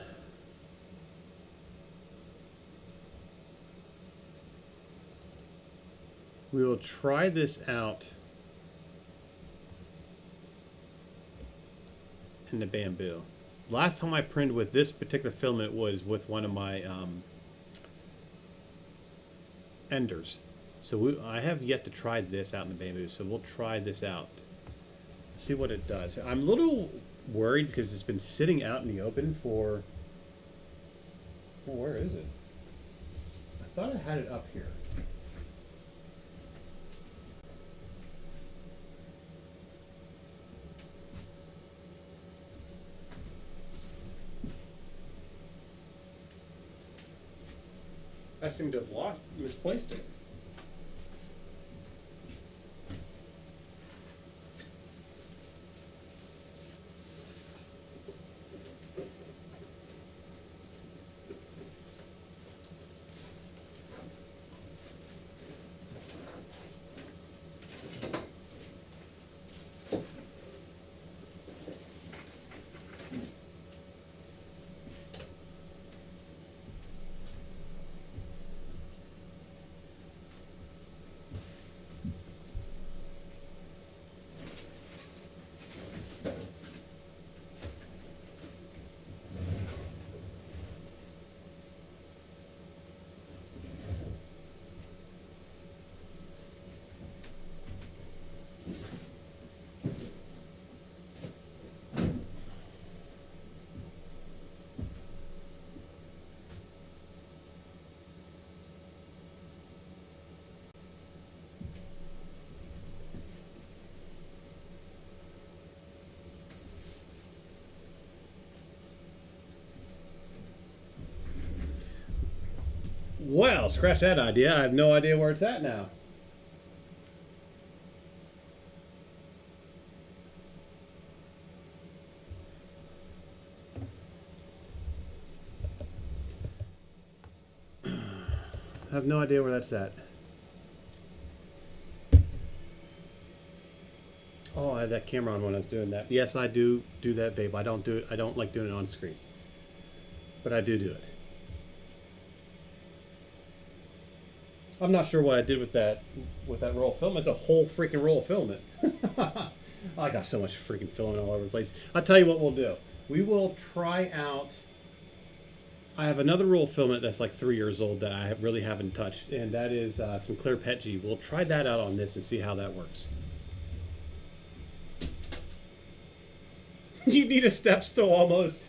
we will try this out in the bamboo. Last time I printed with this particular filament was with one of my Enders. So I have yet to try this out in the bamboo, so we'll try this out. See what it does. I'm a little worried because it's been sitting out in the open for... Well, where is it? I thought I had it up here. I seem to have misplaced it. Well, scratch that idea. I have no idea where it's at now. I have no idea where that's at. Oh, I had that camera on when I was doing that. Yes, I do that vape. I don't do it. I don't like doing it on screen. But I do it. I'm not sure what I did with that roll of film. It's a whole freaking roll of filament. I got so much freaking filament all over the place. I'll tell you what we'll do. We will try out... I have another roll of filament that's like 3 years old that I really haven't touched, and that is some clear PETG. We'll try that out on this and see how that works. You need a step stool almost.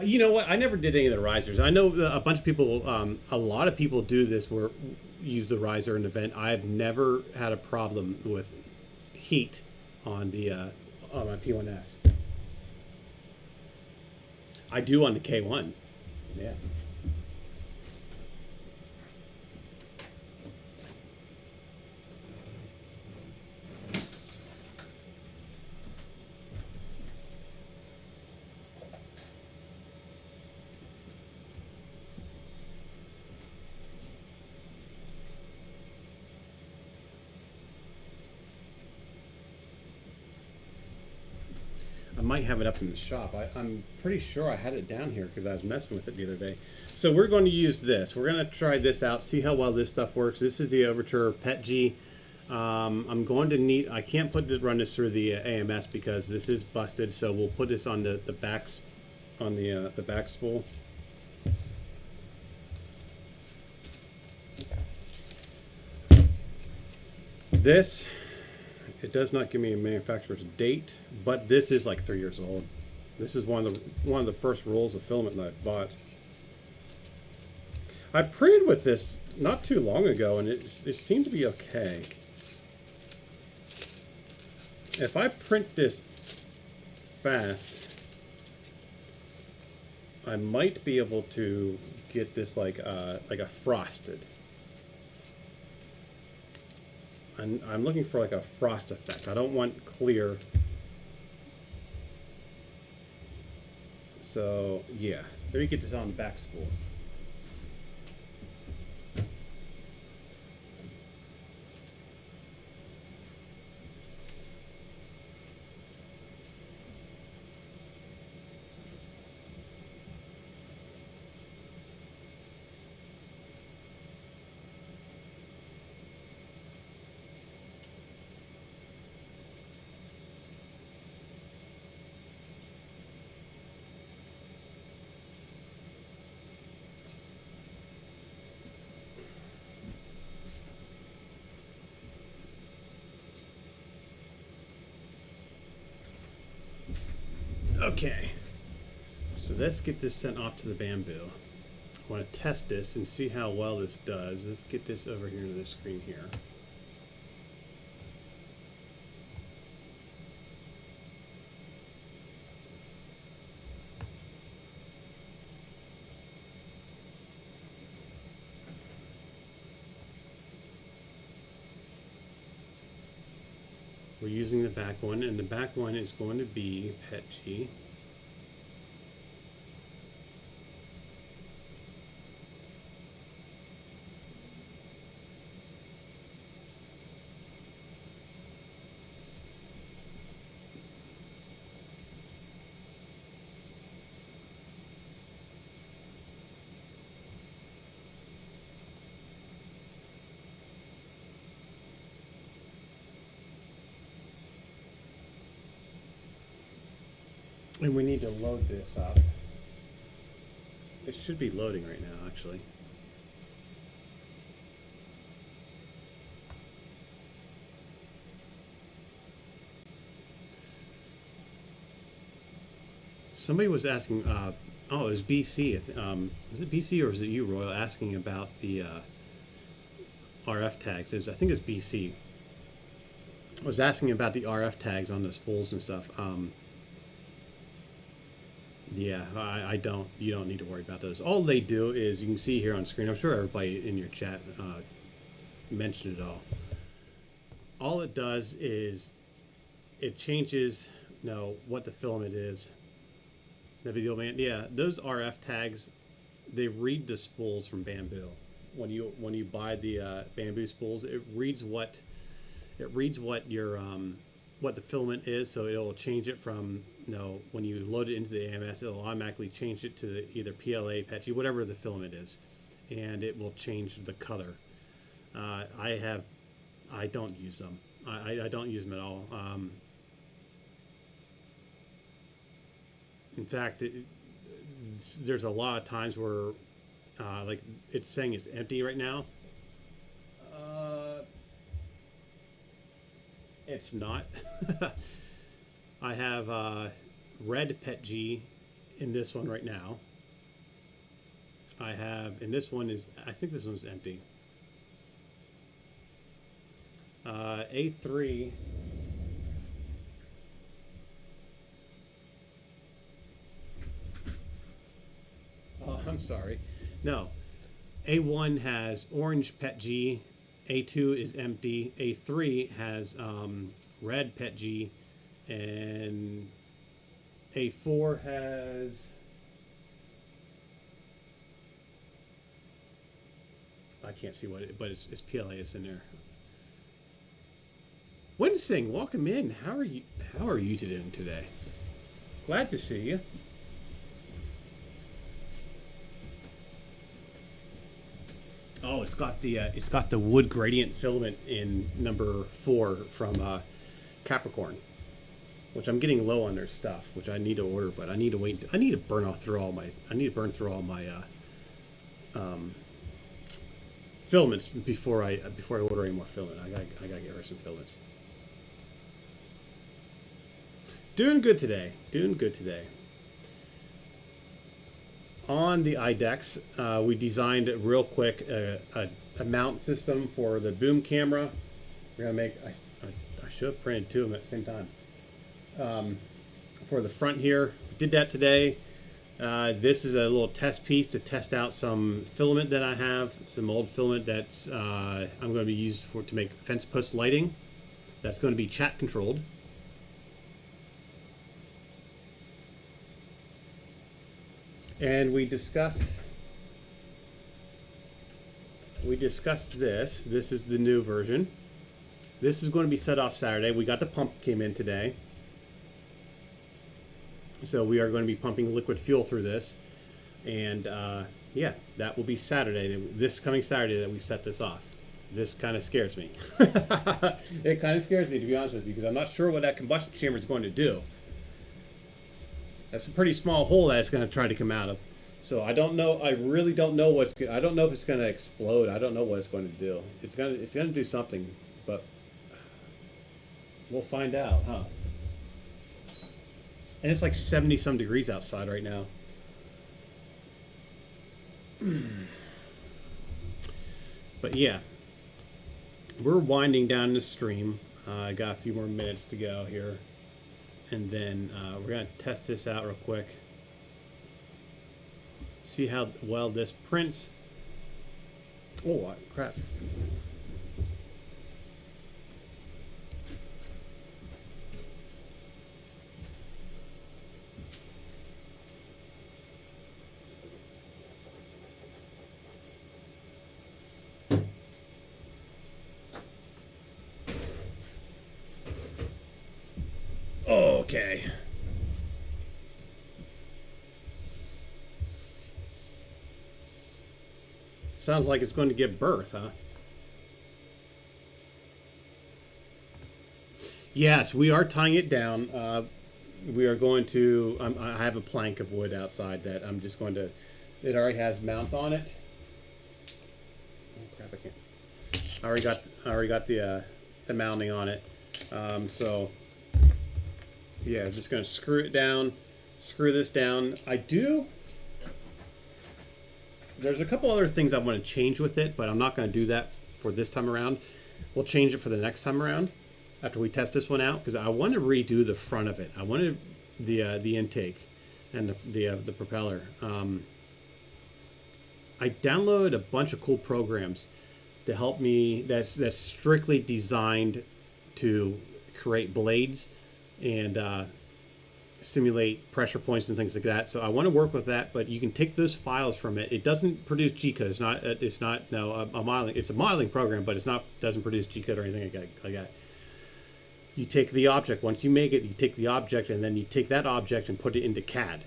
You know what? I never did any of the risers. I know a bunch of people, a lot of people do this where use the riser in the vent. I've never had a problem with heat on the on my P1S. I do on the K1. Yeah. I might have it up in the shop. I'm pretty sure I had it down here because I was messing with it the other day. So we're going to use this. We're going to try this out, see how well this stuff works. This is the Overture PETG. I'm going to need... I can't run this through the AMS because this is busted. So we'll put this on the backs on the back spool. This... It does not give me a manufacturer's date, but this is like 3 years old. This is one of the first rolls of filament that I've bought. I printed with this not too long ago, and it seemed to be okay. If I print this fast, I might be able to get this like a frosted. I'm looking for like a frost effect. I don't want clear. So yeah, let me get this on the back spool. Okay. So let's get this sent off to the Bamboo. I want to test this and see how well this does. Let's get this over here to the screen here. We're using the back one, and the back one is going to be PETG. And we need to load this up. It should be loading right now, actually. Somebody was asking, oh, it was BC. Was it BC or was it you, Royal, asking about the RF tags? I think it's BC. I was asking about the RF tags on the spools and stuff. Yeah, I don't. You don't need to worry about those. All they do is, you can see here on screen. I'm sure everybody in your chat mentioned it all. All it does is it changes, what the filament is. The video man. Yeah, those RF tags, they read the spools from Bamboo. When you buy the Bamboo spools, it reads what your what the filament is, so it'll change it from, when you load it into the AMS, it'll automatically change it to either PLA, PETG, whatever the filament is, and it will change the color. I don't use them. I don't use them at all. In fact, there's a lot of times where, like, it's saying it's empty right now. It's not. I have red PETG in this one right now. I have, and this one is, I think this one's empty. A3. Oh, I'm sorry. No. A1 has orange PETG. A2 is empty. A3 has red PETG, and A4 has, I can't see what it, but it's PLA is in there. Winsing, welcome in. How are you doing today? Glad to see you. Oh, it's got the wood gradient filament in number 4 from Capricorn, which I'm getting low on their stuff, which I need to order, but I need to wait. I need to burn through all my filaments before I order any more filament. I gotta get rid of some filaments. Doing good today. On the IDEX, we designed real quick a mount system for the boom camera. We're gonna make. I should have printed 2 of them at the same time. For the front here, did that today. This is a little test piece to test out some filament that I have. Some old filament that's I'm going to be used to make fence post lighting. That's going to be chat controlled. And we discussed this. This is the new version. This is going to be set off Saturday. We got the pump came in today. So we are going to be pumping liquid fuel through this. And yeah, that will be Saturday. This coming Saturday that we set this off. This kind of scares me. It kind of scares me, to be honest with you, because I'm not sure what that combustion chamber is going to do. That's a pretty small hole that it's going to try to come out of. So I don't know. I really don't know what's. I don't know if it's going to explode. I don't know what it's going to do. It's going to do something, but we'll find out, huh? And it's like 70 some degrees outside right now. But yeah, we're winding down the stream. I got a few more minutes to go here. And then we're going to test this out real quick. See how well this prints. Oh, crap. Okay. Sounds like it's going to give birth, huh? Yes, we are tying it down. We are going to. I have a plank of wood outside that I'm just going to. It already has mounts on it. Oh crap! I can't. I already got the mounting on it. So yeah, just going to screw it down. Screw this down. There's a couple other things I want to change with it, but I'm not going to do that for this time around. We'll change it for the next time around after we test this one out, because I want to redo the front of it. I wanted the intake and the propeller. I downloaded a bunch of cool programs to help me. That's strictly designed to create blades and simulate pressure points and things like that. So I want to work with that, but you can take those files from it. It doesn't produce G-code. It's not a modeling. It's a modeling program, but doesn't produce G-code or anything like that. You take the object. Once you make it, you take the object, and then you take that object and put it into CAD.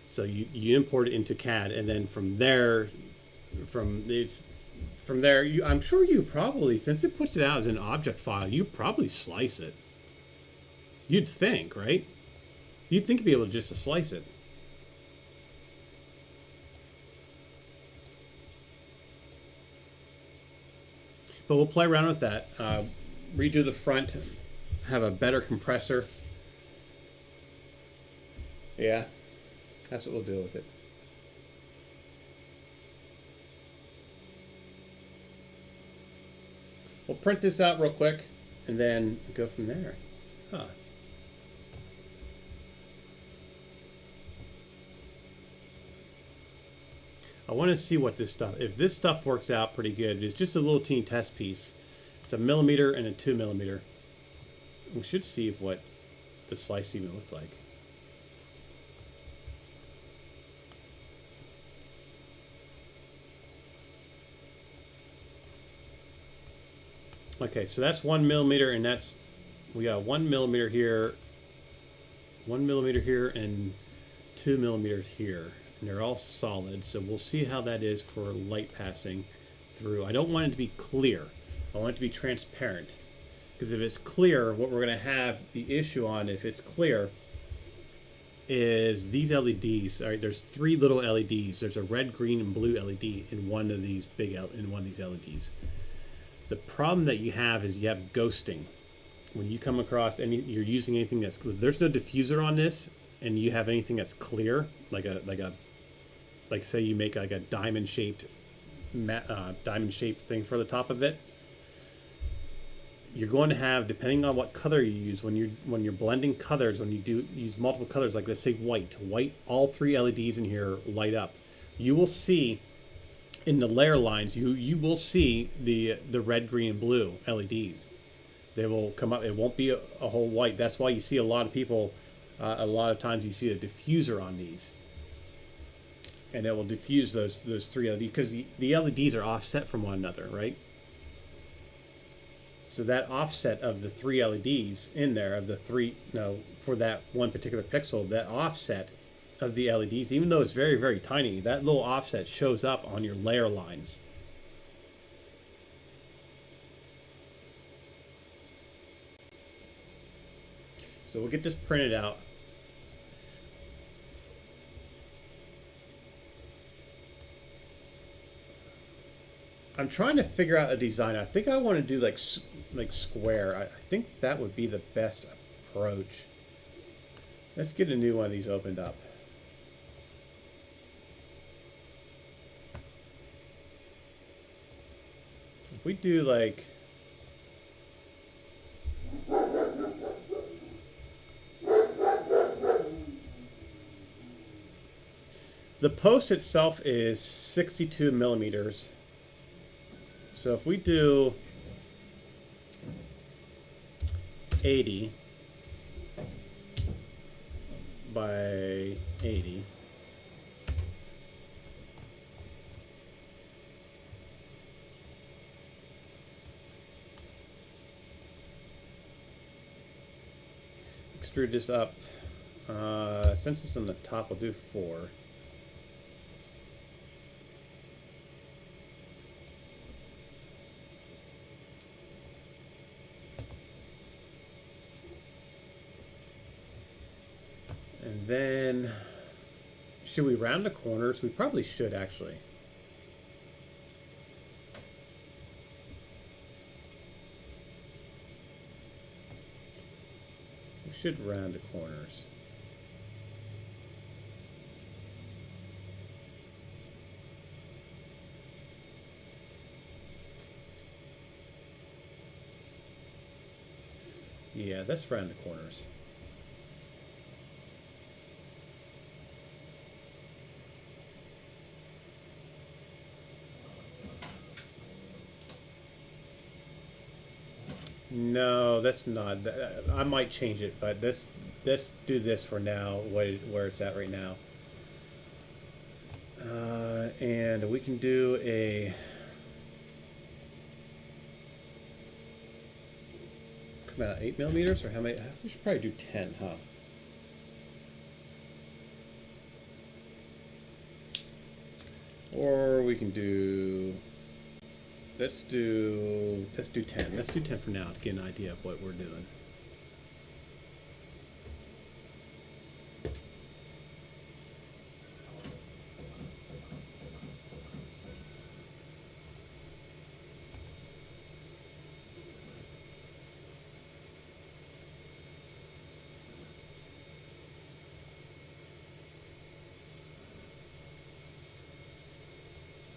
So you import it into CAD, and then from there, I'm sure you probably, since it puts it out as an object file, you probably slice it. You'd think, right? You'd think you'd be able to just slice it. But we'll play around with that. Redo the front. Have a better compressor. Yeah. That's what we'll do with it. We'll print this out real quick and then go from there. Huh. I want to see what this stuff, if this stuff works out pretty good. It's just a little teeny test piece. It's a 1mm and a 2mm. We should see what the slice even looked like. Okay, so that's 1mm, and we got 1mm here, 1mm here, and 2mm here. And they're all solid, so we'll see how that is for light passing through. I don't want it to be clear. I want it to be transparent. Because if it's clear, what we're going to have the issue on, if it's clear, is these LEDs. All right, there's 3 little LEDs. There's a red, green, and blue LED in one of these LEDs. The problem that you have is you have ghosting. When you come across you're using anything there's no diffuser on this, and you have anything that's clear, like say you make like a diamond shaped thing for the top of it, you're going to have, depending on what color you use, when you're blending colors, when you do use multiple colors, like let's say white, all 3 LEDs in here light up. You will see in the layer lines, you will see the red, green, and blue LEDs. They will come up. It won't be a whole white. That's why you see a lot of people. A lot of times you see a diffuser on these, and it will diffuse those 3 LEDs, because the LEDs are offset from one another, right? So that offset of the 3 LEDs in there, for that one particular pixel, that offset of the LEDs, even though it's very, very tiny, that little offset shows up on your layer lines. So we'll get this printed out. I'm trying to figure out a design. I think I want to do like square. I think that would be the best approach. Let's get a new one of these opened up. If we do like... The post itself is 62 millimeters. So if we do 80 by 80, extrude this up. Since it's on the top, I'll do 4. And then, should we round the corners? We probably should, actually. We should round the corners. Yeah, let's round the corners. No, that's not. I might change it, but let's do this for now, where it's at right now. And we can do a... Come out 8 millimeters, or how many? We should probably do 10, huh? Or we can do... Let's do 10. Let's do 10 for now to get an idea of what we're doing.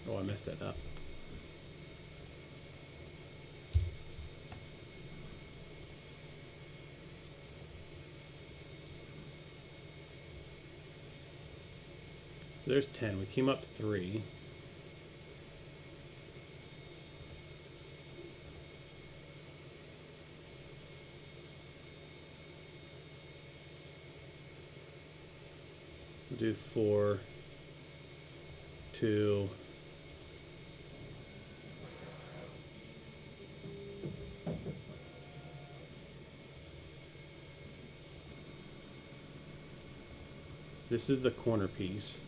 Oh, I messed that up. So there's 10. We came up 3. We'll do 4, 2. This is the corner piece.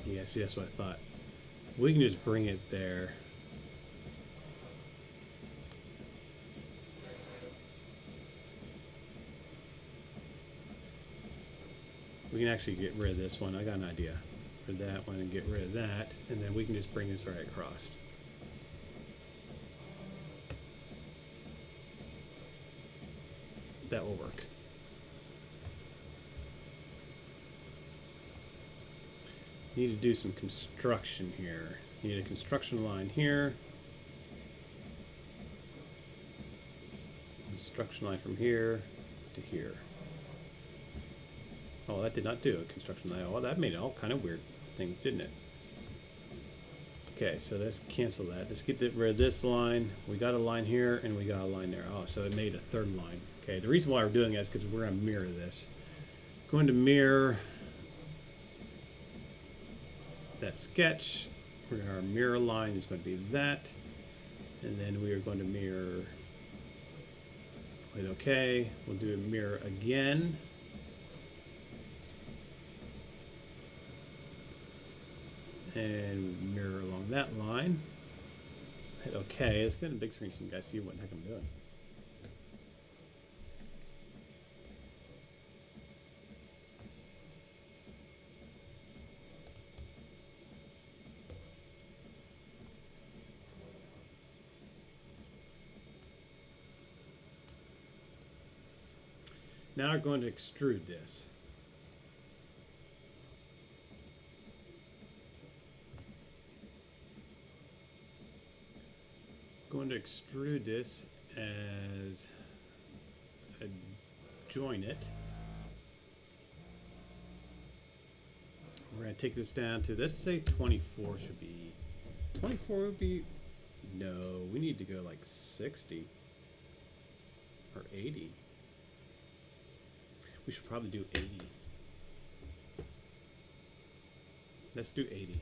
Yeah, see, that's what I thought. We can just bring it there. We can actually get rid of this one. I got an idea for that one and get rid of that. And then we can just bring this right across. That will work. Need to do some construction here. Need a construction line here. Construction line from here to here. Oh, that did not do a construction line. Oh, that made all kind of weird things, didn't it? Okay, so let's cancel that. Let's get rid of this line. We got a line here and we got a line there. Oh, so it made a third line. Okay, the reason why we're doing that is because we're going to mirror this. Going to mirror that sketch. Our mirror line is going to be that, and then we are going to mirror. Wait, okay, we'll do a mirror again. And mirror along that line. Hit okay. Let's get a big screen so you guys see what the heck I'm doing. Now we're going to extrude this. Going to extrude this as a join it. We're going to take this down to, let's say 24 should be, 24 would be, no, we need to go like 60 or 80. We should probably do 80. Let's do 80.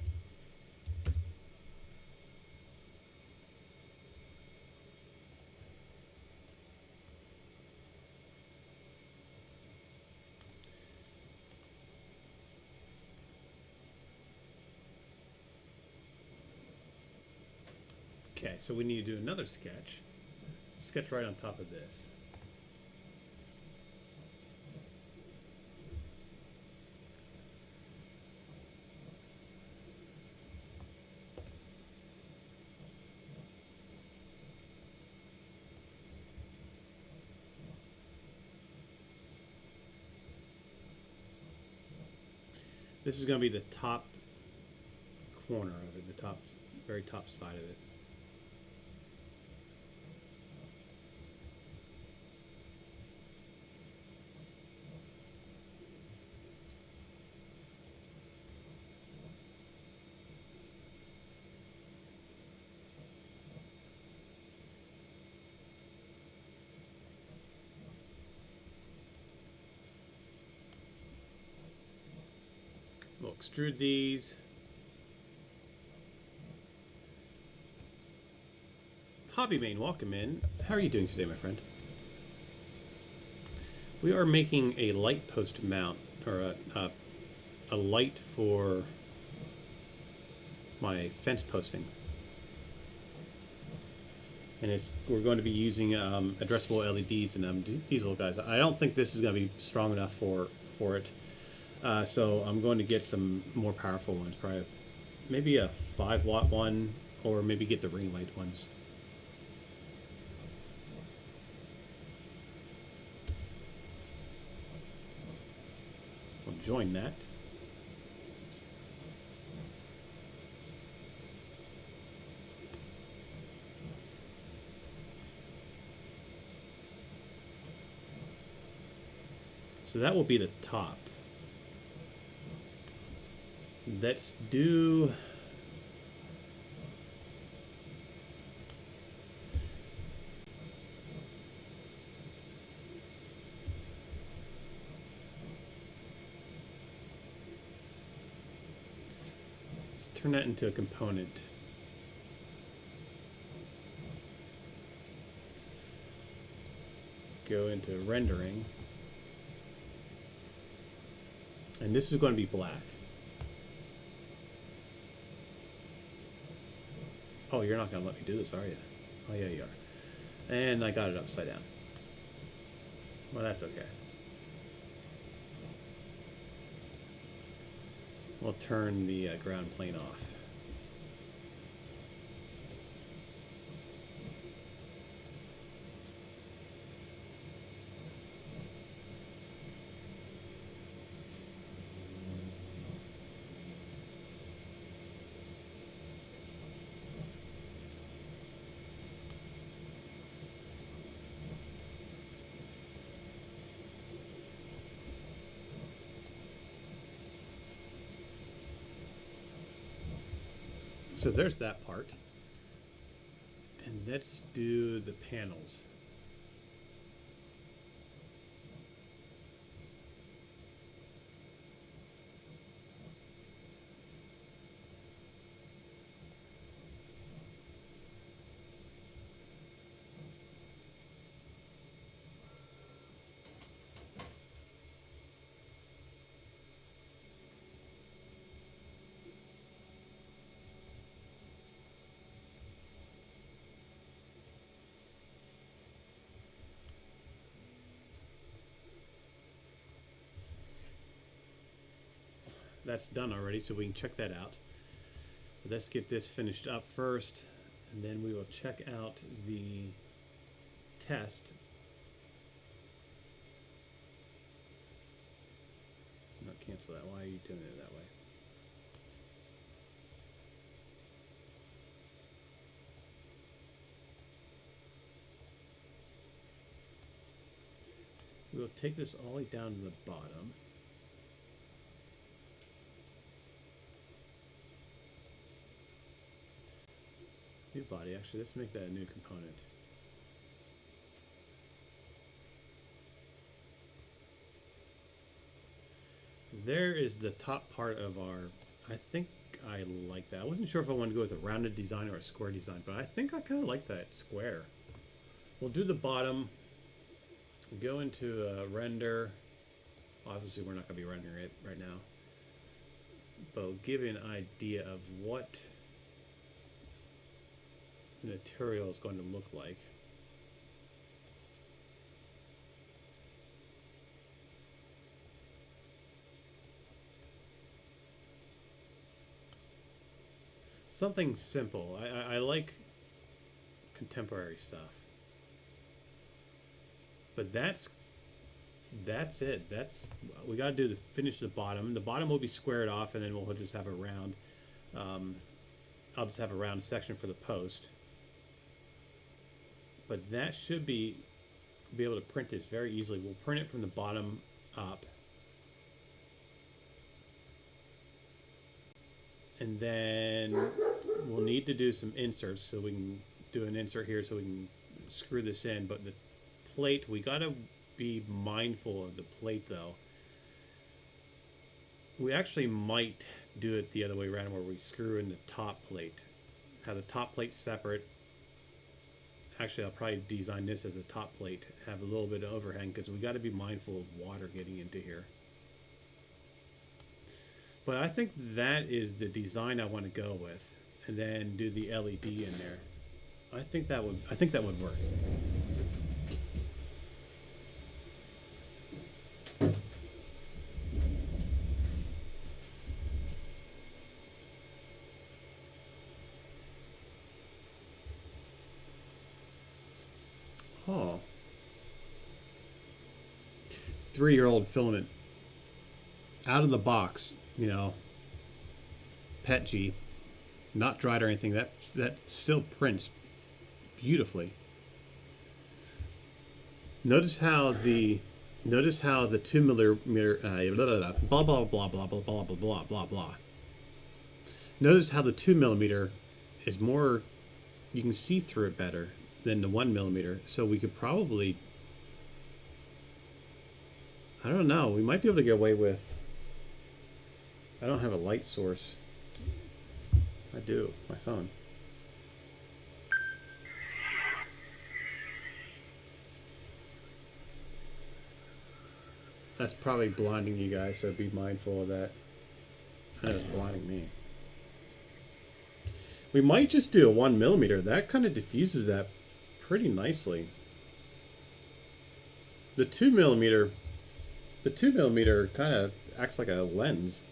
Okay, so we need to do another sketch. Sketch right on top of this. This is going to be the top corner of it, the top, very top side of it. We'll extrude these. Hobby Main, welcome in. How are you doing today, my friend? We are making a light post mount, or a light for my fence postings. And we're going to be using addressable LEDs and these little guys. I don't think this is going to be strong enough for it. So I'm going to get some more powerful ones, probably maybe a 5-watt one, or maybe get the ring light ones. We'll join that. So that will be the top. Let's do... Let's turn that into a component. Go into rendering. And this is going to be black. Oh, you're not going to let me do this, are you? Oh, yeah, you are. And I got it upside down. Well, that's okay. We'll turn the ground plane off. So there's that part. And let's do the panels. That's done already, so we can check that out. Let's get this finished up first, and then we will check out the test. cancel that. Why are you doing it that way? We'll take this all the way down to the bottom. New body, actually, let's make that a new component. There is the top part of our, I think I like that. I wasn't sure if I wanted to go with a rounded design or a square design, but I think I kind of like that square. We'll do the bottom, go into render. Obviously, we're not going to be rendering it right now, but we'll give you an idea of what the material is going to look like. Something simple. I like contemporary stuff. But that's it. We got to do the finish the bottom. The bottom will be squared off, and then we'll just have a round. I'll just have a round section for the post. But that should be able to print this very easily. We'll print it from the bottom up. And then we'll need to do some inserts, so we can do an insert here so we can screw this in. But the plate, we got to be mindful of the plate though. We actually might do it the other way around, where we screw in the top plate. Have the top plate separate. Actually, I'll probably design this as a top plate. Have a little bit of overhang, because we got to be mindful of water getting into here. But I think that is the design I want to go with, and then do the LED in there. I think that would work. Oh. 3-year-old filament. Out of the box, you know. PETG. Not dried or anything. That still prints beautifully. Notice how the 2 millimeter blah blah blah blah blah blah blah blah blah blah. Notice how the 2 millimeter is more, you can see through it better than the 1 millimeter. So we could probably, I don't know, we might be able to get away with, I don't have a light source. I do, my phone. That's probably blinding you guys, so be mindful of that. I know it's blinding me. We might just do a 1 millimeter. That kind of diffuses that pretty nicely. The 2 millimeter kind of acts like a lens.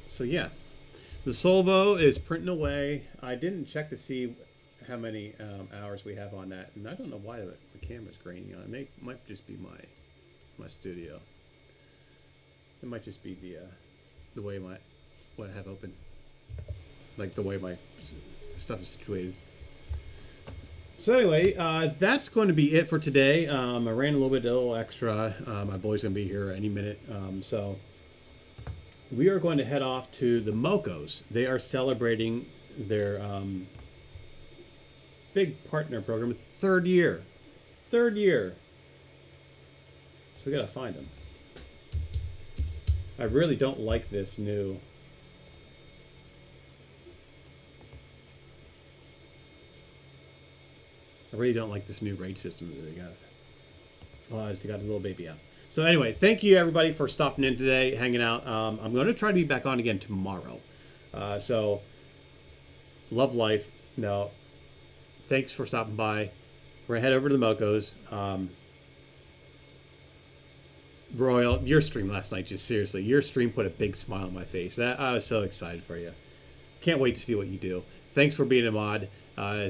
So yeah, the Solvo is printing away. I didn't check to see how many hours we have on that, and I don't know why the camera's grainy on it. Might just be my studio. It might just be the way what I have open, like the way my stuff is situated. So anyway, that's going to be it for today. I ran a little extra. My boy's gonna be here any minute, so we are going to head off to the Mocos. They are celebrating their big partner program, third year. So we gotta find them. I really don't like this new. I really don't like this new raid system that they got. Oh, I just got a little baby out. So anyway, thank you everybody for stopping in today, hanging out. I'm going to try to be back on again tomorrow. So, love life. No, thanks for stopping by. We're going to head over to the Mocos. Royal, your stream last night, just seriously, your stream put a big smile on my face. I was so excited for you. Can't wait to see what you do. Thanks for being a mod.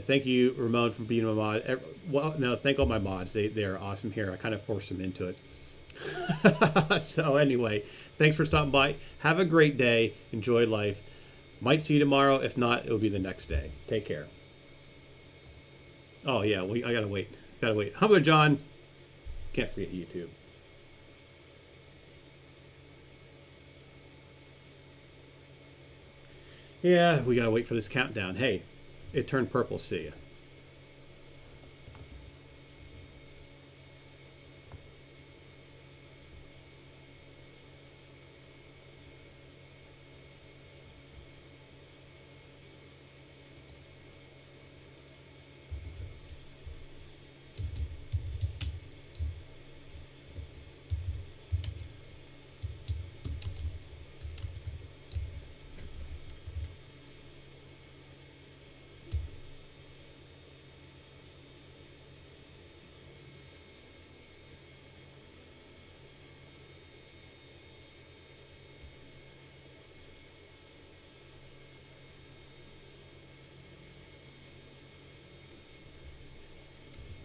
Thank you, Ramon, for being my mod. Well, no, thank all my mods. They're awesome here. I kind of forced them into it. So anyway, thanks for stopping by. Have a great day. Enjoy life. Might see you tomorrow. If not, it'll be the next day. Take care. Oh yeah, I gotta wait. Gotta wait. Humbler John. Can't forget YouTube. Yeah, we gotta wait for this countdown. Hey, it turned purple. See ya.